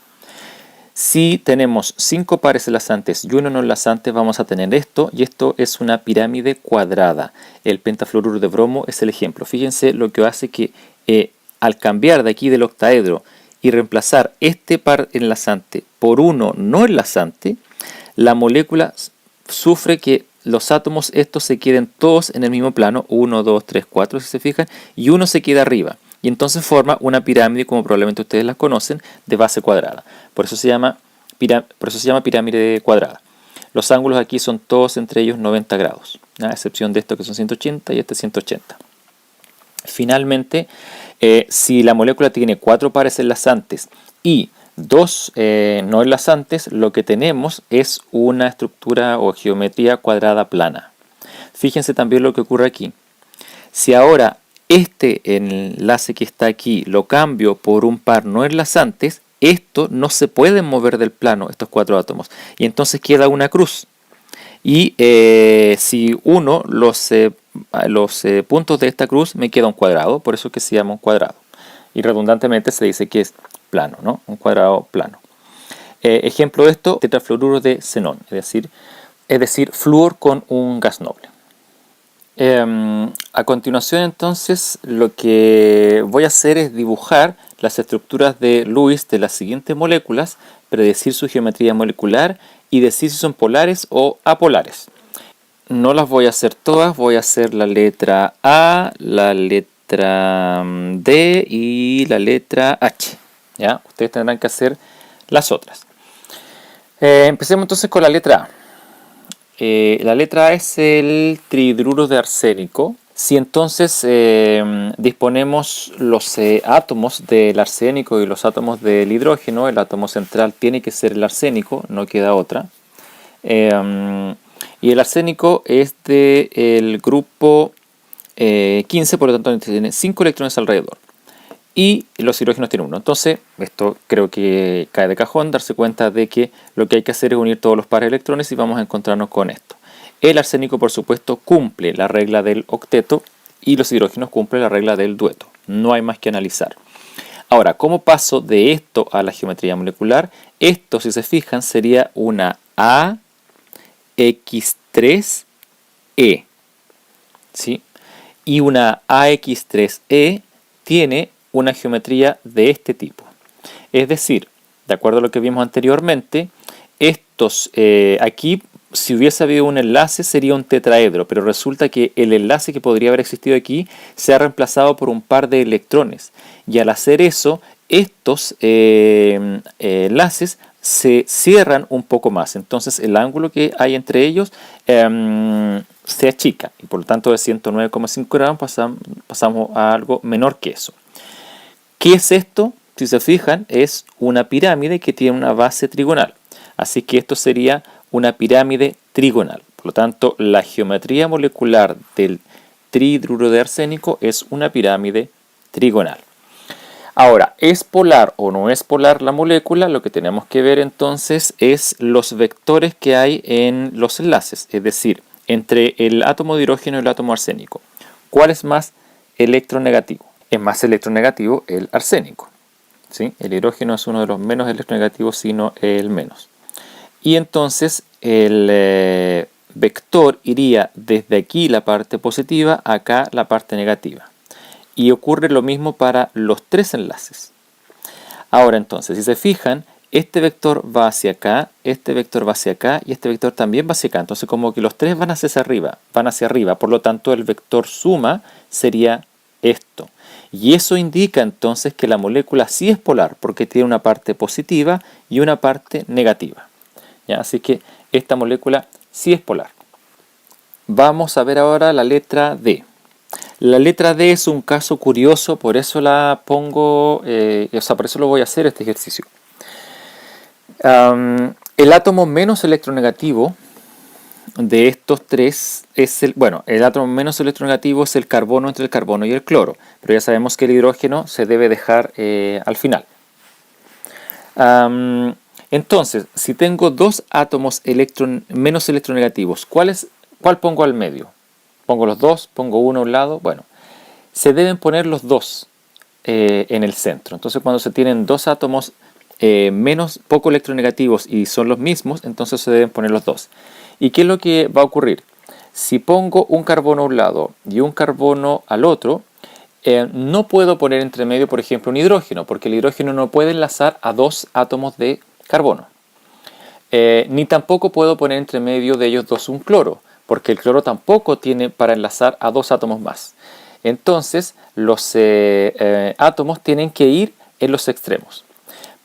Si tenemos 5 pares enlazantes y uno no enlazante, vamos a tener esto, y esto es una pirámide cuadrada. El pentafluoruro de bromo es el ejemplo. Fíjense lo que hace que al cambiar de aquí del octaedro y reemplazar este par enlazante por uno no enlazante, la molécula sufre que los átomos estos se queden todos en el mismo plano, 1, 2, 3, 4 si se fijan, y uno se queda arriba. Y entonces forma una pirámide, como probablemente ustedes las conocen, de base cuadrada. Por eso se llama pirámide cuadrada. Los ángulos aquí son todos entre ellos 90 grados, a excepción de estos que son 180 y este 180. Finalmente, si la molécula tiene 4 pares enlazantes y 2 no enlazantes, lo que tenemos es una estructura o geometría cuadrada plana. Fíjense también lo que ocurre aquí. Si ahora este enlace que está aquí lo cambio por un par no enlazantes, esto no se puede mover del plano, estos 4 átomos, y entonces queda una cruz. Y si uno los puntos de esta cruz, me queda un cuadrado, por eso es que se llama un cuadrado. Y redundantemente se dice que es plano, ¿no? Un cuadrado plano. Ejemplo de esto, tetrafluoruro de xenón, es decir, flúor con un gas noble. A continuación entonces lo que voy a hacer es dibujar las estructuras de Lewis de las siguientes moléculas, predecir su geometría molecular y decir si son polares o apolares. No las voy a hacer todas, voy a hacer la letra A, la letra D y la letra H. ¿Ya? Ustedes tendrán que hacer las otras. Empecemos entonces con la letra A. La letra A es el tridruro de arsénico. Si entonces disponemos los átomos del arsénico y los átomos del hidrógeno, el átomo central tiene que ser el arsénico, no queda otra. Y el arsénico es del grupo 15, por lo tanto tiene 5 electrones alrededor. Y los hidrógenos tienen 1. Entonces, esto creo que cae de cajón, darse cuenta de que lo que hay que hacer es unir todos los pares de electrones y vamos a encontrarnos con esto. El arsénico, por supuesto, cumple la regla del octeto y los hidrógenos cumplen la regla del dueto. No hay más que analizar. Ahora, ¿cómo paso de esto a la geometría molecular? Esto, si se fijan, sería una AX3E. ¿Sí? Y una AX3E tiene una geometría de este tipo. Es decir, de acuerdo a lo que vimos anteriormente, estos aquí, si hubiese habido un enlace, sería un tetraedro, pero resulta que el enlace que podría haber existido aquí se ha reemplazado por un par de electrones. Y al hacer eso, estos enlaces se cierran un poco más. Entonces el ángulo que hay entre ellos se achica. Y por lo tanto de 109,5 grados pasamos a algo menor que eso. ¿Qué es esto? Si se fijan, es una pirámide que tiene una base trigonal. Así que esto sería una pirámide trigonal. Por lo tanto, la geometría molecular del tridruro de arsénico es una pirámide trigonal. Ahora, ¿es polar o no es polar la molécula? Lo que tenemos que ver entonces es los vectores que hay en los enlaces, es decir, entre el átomo de hidrógeno y el átomo arsénico. ¿Cuál es más electronegativo? Es más electronegativo el arsénico. ¿Sí? El hidrógeno es uno de los menos electronegativos, sino el menos. Y entonces el vector iría desde aquí la parte positiva, acá la parte negativa. Y ocurre lo mismo para los 3 enlaces. Ahora entonces, si se fijan, este vector va hacia acá, este vector va hacia acá y este vector también va hacia acá. Entonces como que los 3 van hacia arriba, por lo tanto el vector suma sería esto. Y eso indica entonces que la molécula sí es polar, porque tiene una parte positiva y una parte negativa. ¿Ya? Así que esta molécula sí es polar. Vamos a ver ahora la letra D. La letra D es un caso curioso, por eso la pongo, por eso lo voy a hacer este ejercicio. El átomo menos electronegativo de estos 3 es el átomo menos electronegativo es el carbono entre el carbono y el cloro, pero ya sabemos que el hidrógeno se debe dejar al final. Entonces, si tengo 2 átomos menos electronegativos, ¿cuál pongo al medio? ¿Pongo los 2? ¿Pongo uno a un lado? Bueno, se deben poner los 2 en el centro. Entonces, cuando se tienen 2 átomos poco electronegativos y son los mismos, entonces se deben poner los 2. ¿Y qué es lo que va a ocurrir? Si pongo un carbono a un lado y un carbono al otro, no puedo poner entre medio, por ejemplo, un hidrógeno, porque el hidrógeno no puede enlazar a 2 átomos de carbono. Ni tampoco puedo poner entre medio de ellos 2 un cloro, porque el cloro tampoco tiene para enlazar a 2 átomos más. Entonces, los átomos tienen que ir en los extremos.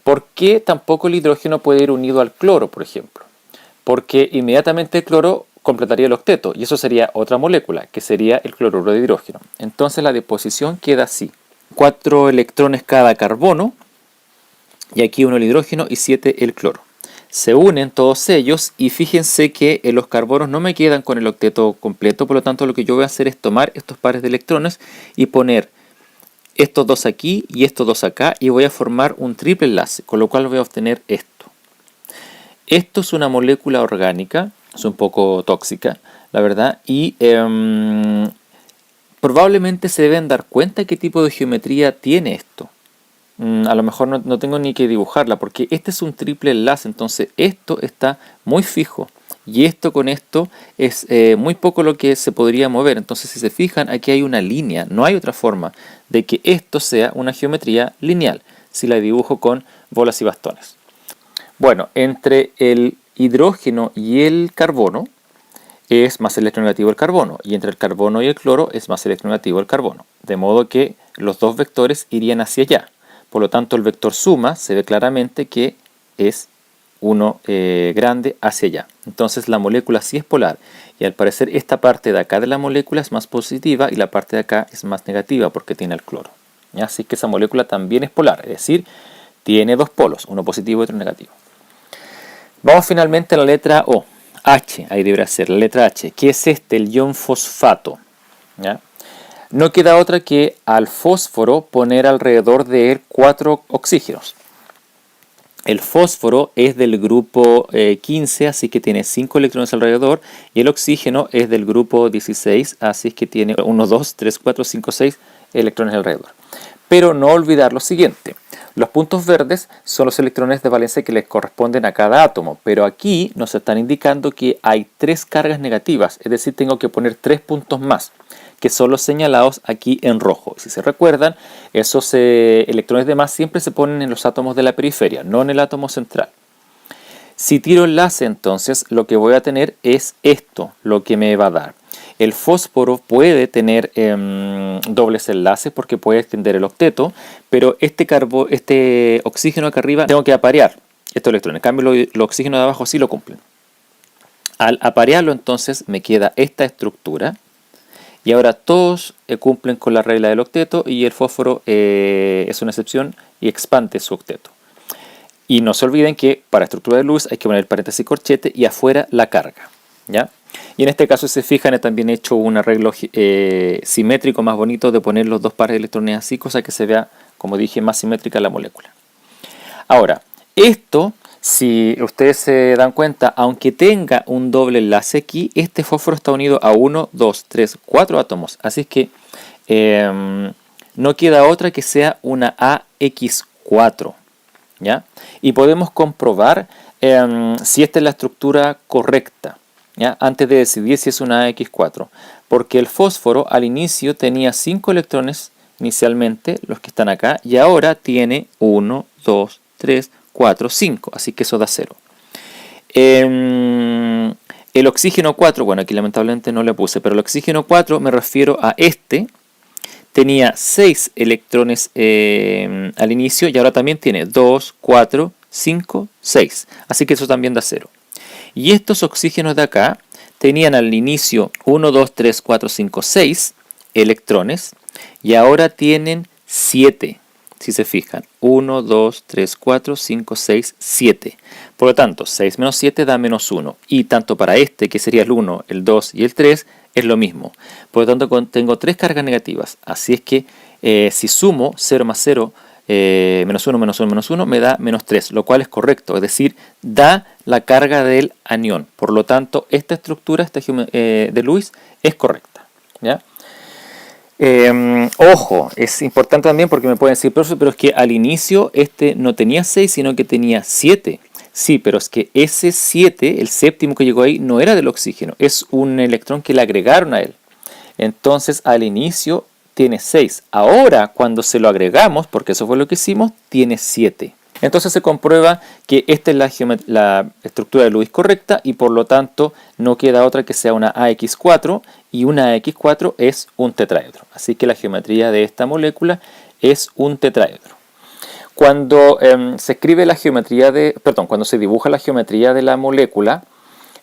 ¿Por qué tampoco el hidrógeno puede ir unido al cloro, por ejemplo? Porque inmediatamente el cloro completaría el octeto, y eso sería otra molécula, que sería el cloruro de hidrógeno. Entonces la disposición queda así. 4 electrones cada carbono, y aquí 1 el hidrógeno y 7 el cloro. Se unen todos ellos y fíjense que los carbonos no me quedan con el octeto completo, por lo tanto lo que yo voy a hacer es tomar estos pares de electrones y poner estos dos aquí y estos dos acá y voy a formar un triple enlace, con lo cual voy a obtener esto. Esto es una molécula orgánica, es un poco tóxica, la verdad, y probablemente se deben dar cuenta qué tipo de geometría tiene esto. A lo mejor no tengo ni que dibujarla porque este es un triple enlace, entonces esto está muy fijo y esto con esto es muy poco lo que se podría mover. Entonces si se fijan, aquí hay una línea, no hay otra forma de que esto sea una geometría lineal si la dibujo con bolas y bastones. Bueno, entre el hidrógeno y el carbono es más electronegativo el carbono, y entre el carbono y el cloro es más electronegativo el carbono, de modo que los dos vectores irían hacia allá. Por lo tanto, el vector suma se ve claramente que es uno grande hacia allá. Entonces la molécula sí es polar, y al parecer esta parte de acá de la molécula es más positiva y la parte de acá es más negativa porque tiene el cloro. ¿Ya? Así que esa molécula también es polar, es decir, tiene dos polos, uno positivo y otro negativo. Vamos finalmente a la letra O. H, ahí debería ser, la letra H, que es el ion fosfato. ¿Ya? No queda otra que al fósforo poner alrededor de él 4 oxígenos. El fósforo es del grupo 15, así que tiene 5 electrones alrededor, y el oxígeno es del grupo 16, así es que tiene 1, 2, 3, 4, 5, 6 electrones alrededor. Pero no olvidar lo siguiente, los puntos verdes son los electrones de valencia que les corresponden a cada átomo, pero aquí nos están indicando que hay 3 cargas negativas, es decir, tengo que poner 3 puntos más, que son los señalados aquí en rojo. Si se recuerdan, esos electrones de más siempre se ponen en los átomos de la periferia, no en el átomo central. Si tiro enlace, entonces, lo que voy a tener es esto, lo que me va a dar. El fósforo puede tener dobles enlaces porque puede extender el octeto, pero este oxígeno acá arriba tengo que aparear estos electrones. En cambio, los oxígenos de abajo sí lo cumplen. Al aparearlo, entonces, me queda esta estructura. Y ahora todos cumplen con la regla del octeto y el fósforo es una excepción y expande su octeto. Y no se olviden que para estructura de luz hay que poner paréntesis corchete y afuera la carga. ¿Ya? Y en este caso, si se fijan, he también hecho un arreglo simétrico más bonito de poner los dos pares de electrones así, cosa que se vea, como dije, más simétrica la molécula. Ahora, esto, si ustedes se dan cuenta, aunque tenga un doble enlace aquí, este fósforo está unido a 1, 2, 3, 4 átomos. Así es que no queda otra que sea una AX4. ¿Ya? Y podemos comprobar si esta es la estructura correcta, ¿ya? Antes de decidir si es una AX4. Porque el fósforo al inicio tenía 5 electrones inicialmente, los que están acá, y ahora tiene 1, 2, 3, 4, 5, así que eso da 0. El oxígeno 4, bueno, aquí lamentablemente no le puse, pero el oxígeno 4 me refiero a este, tenía 6 electrones al inicio y ahora también tiene 2, 4, 5, 6, así que eso también da 0. Y estos oxígenos de acá tenían al inicio 1, 2, 3, 4, 5, 6 electrones y ahora tienen 7. Si se fijan, 1, 2, 3, 4, 5, 6, 7. Por lo tanto, 6 menos 7 da menos 1. Y tanto para este, que sería el 1, el 2 y el 3, es lo mismo. Por lo tanto, tengo 3 cargas negativas. Así es que si sumo 0 más 0, menos 1, menos 1, menos 1, me da menos 3, lo cual es correcto. Es decir, da la carga del anión. Por lo tanto, esta estructura de Lewis es correcta. ¿Ya? Ojo, es importante también porque me pueden decir, profe, pero es que al inicio este no tenía 6, sino que tenía 7. Sí, pero es que ese 7, el séptimo que llegó ahí, no era del oxígeno, es un electrón que le agregaron a él. Entonces al inicio tiene 6. Ahora cuando se lo agregamos, porque eso fue lo que hicimos, tiene 7. Entonces se comprueba que esta es la estructura de Lewis correcta y por lo tanto no queda otra que sea una AX4 y una AX4 es un tetraedro. Así que la geometría de esta molécula es un tetraedro. Cuando se escribe la geometría cuando se dibuja la geometría de la molécula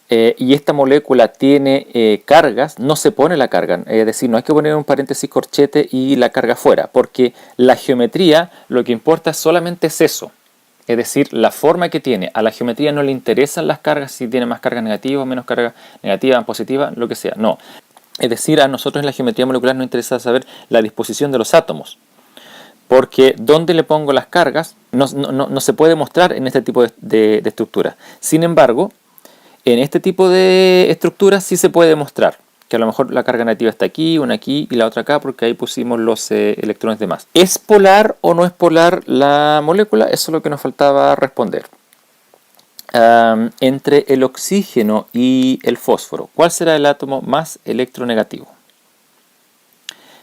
y esta molécula tiene cargas, no se pone la carga, es decir, no hay que poner un paréntesis corchete y la carga fuera, porque la geometría lo que importa solamente es eso. Es decir, la forma que tiene. A la geometría no le interesan las cargas, si tiene más carga negativa o menos carga negativa, positiva, lo que sea. No. Es decir, a nosotros en la geometría molecular nos interesa saber la disposición de los átomos. Porque dónde le pongo las cargas no se puede mostrar en este tipo de estructuras. Sin embargo, en este tipo de estructuras sí se puede mostrar. Que a lo mejor la carga negativa está aquí, una aquí y la otra acá, porque ahí pusimos los electrones de más. ¿Es polar o no es polar la molécula? Eso es lo que nos faltaba responder. Entre el oxígeno y el fósforo, ¿cuál será el átomo más electronegativo?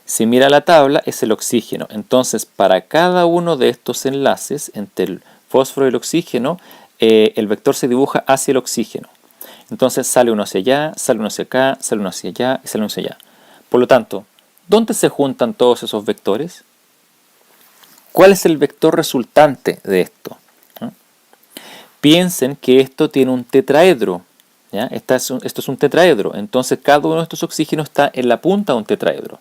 Si mira la tabla, es el oxígeno. Entonces, para cada uno de estos enlaces, entre el fósforo y el oxígeno, el vector se dibuja hacia el oxígeno. Entonces sale uno hacia allá, sale uno hacia acá, sale uno hacia allá y sale uno hacia allá. Por lo tanto, ¿dónde se juntan todos esos vectores? ¿Cuál es el vector resultante de esto? Piensen que esto tiene un tetraedro. ¿Ya? Esto es un tetraedro. Entonces cada uno de estos oxígenos está en la punta de un tetraedro.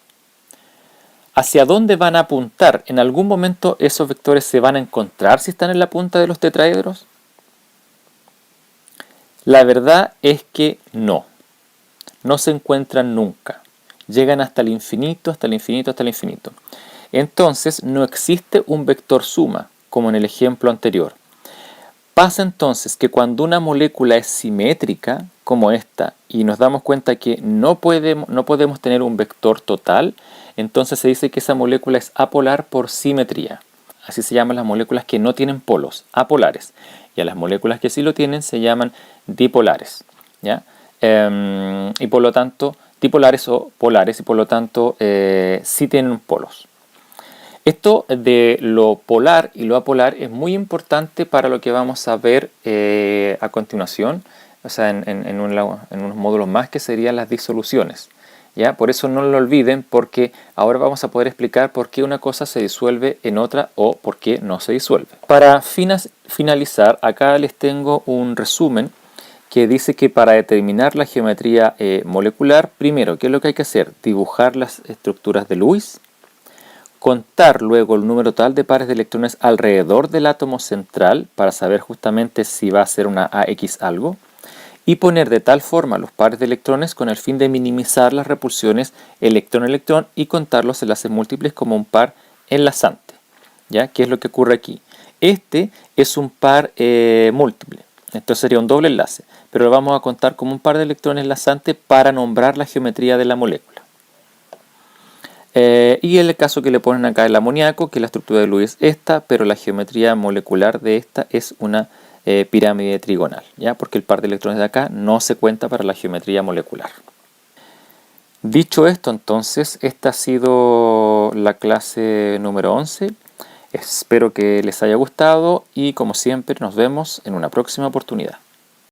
¿Hacia dónde van a apuntar? ¿En algún momento esos vectores se van a encontrar si están en la punta de los tetraedros? La verdad es que no se encuentran nunca. Llegan hasta el infinito, hasta el infinito, hasta el infinito. Entonces no existe un vector suma, como en el ejemplo anterior. Pasa entonces que cuando una molécula es simétrica, como esta, y nos damos cuenta que no podemos tener un vector total, entonces se dice que esa molécula es apolar por simetría. Así se llaman las moléculas que no tienen polos, apolares. Y a las moléculas que sí lo tienen se llaman dipolares. ¿Ya? Y por lo tanto, dipolares o polares, y por lo tanto sí tienen polos. Esto de lo polar y lo apolar es muy importante para lo que vamos a ver a continuación, o sea, en unos módulos más, que serían las disoluciones. ¿Ya? Por eso no lo olviden, porque ahora vamos a poder explicar por qué una cosa se disuelve en otra o por qué no se disuelve. Para finalizar, acá les tengo un resumen que dice que para determinar la geometría molecular, primero, ¿qué es lo que hay que hacer? Dibujar las estructuras de Lewis, contar luego el número total de pares de electrones alrededor del átomo central para saber justamente si va a ser una AX algo, y poner de tal forma los pares de electrones con el fin de minimizar las repulsiones electrón-electrón y contar los enlaces múltiples como un par enlazante. ¿Ya? ¿Qué es lo que ocurre aquí? Este es un par múltiple, esto sería un doble enlace, pero lo vamos a contar como un par de electrones enlazantes para nombrar la geometría de la molécula. Y en el caso que le ponen acá el amoníaco, que la estructura de Lewis es esta, pero la geometría molecular de esta es una pirámide trigonal, ¿ya? Porque el par de electrones de acá no se cuenta para la geometría molecular. Dicho esto, entonces, esta ha sido la clase número 11. Espero que les haya gustado y, como siempre, nos vemos en una próxima oportunidad.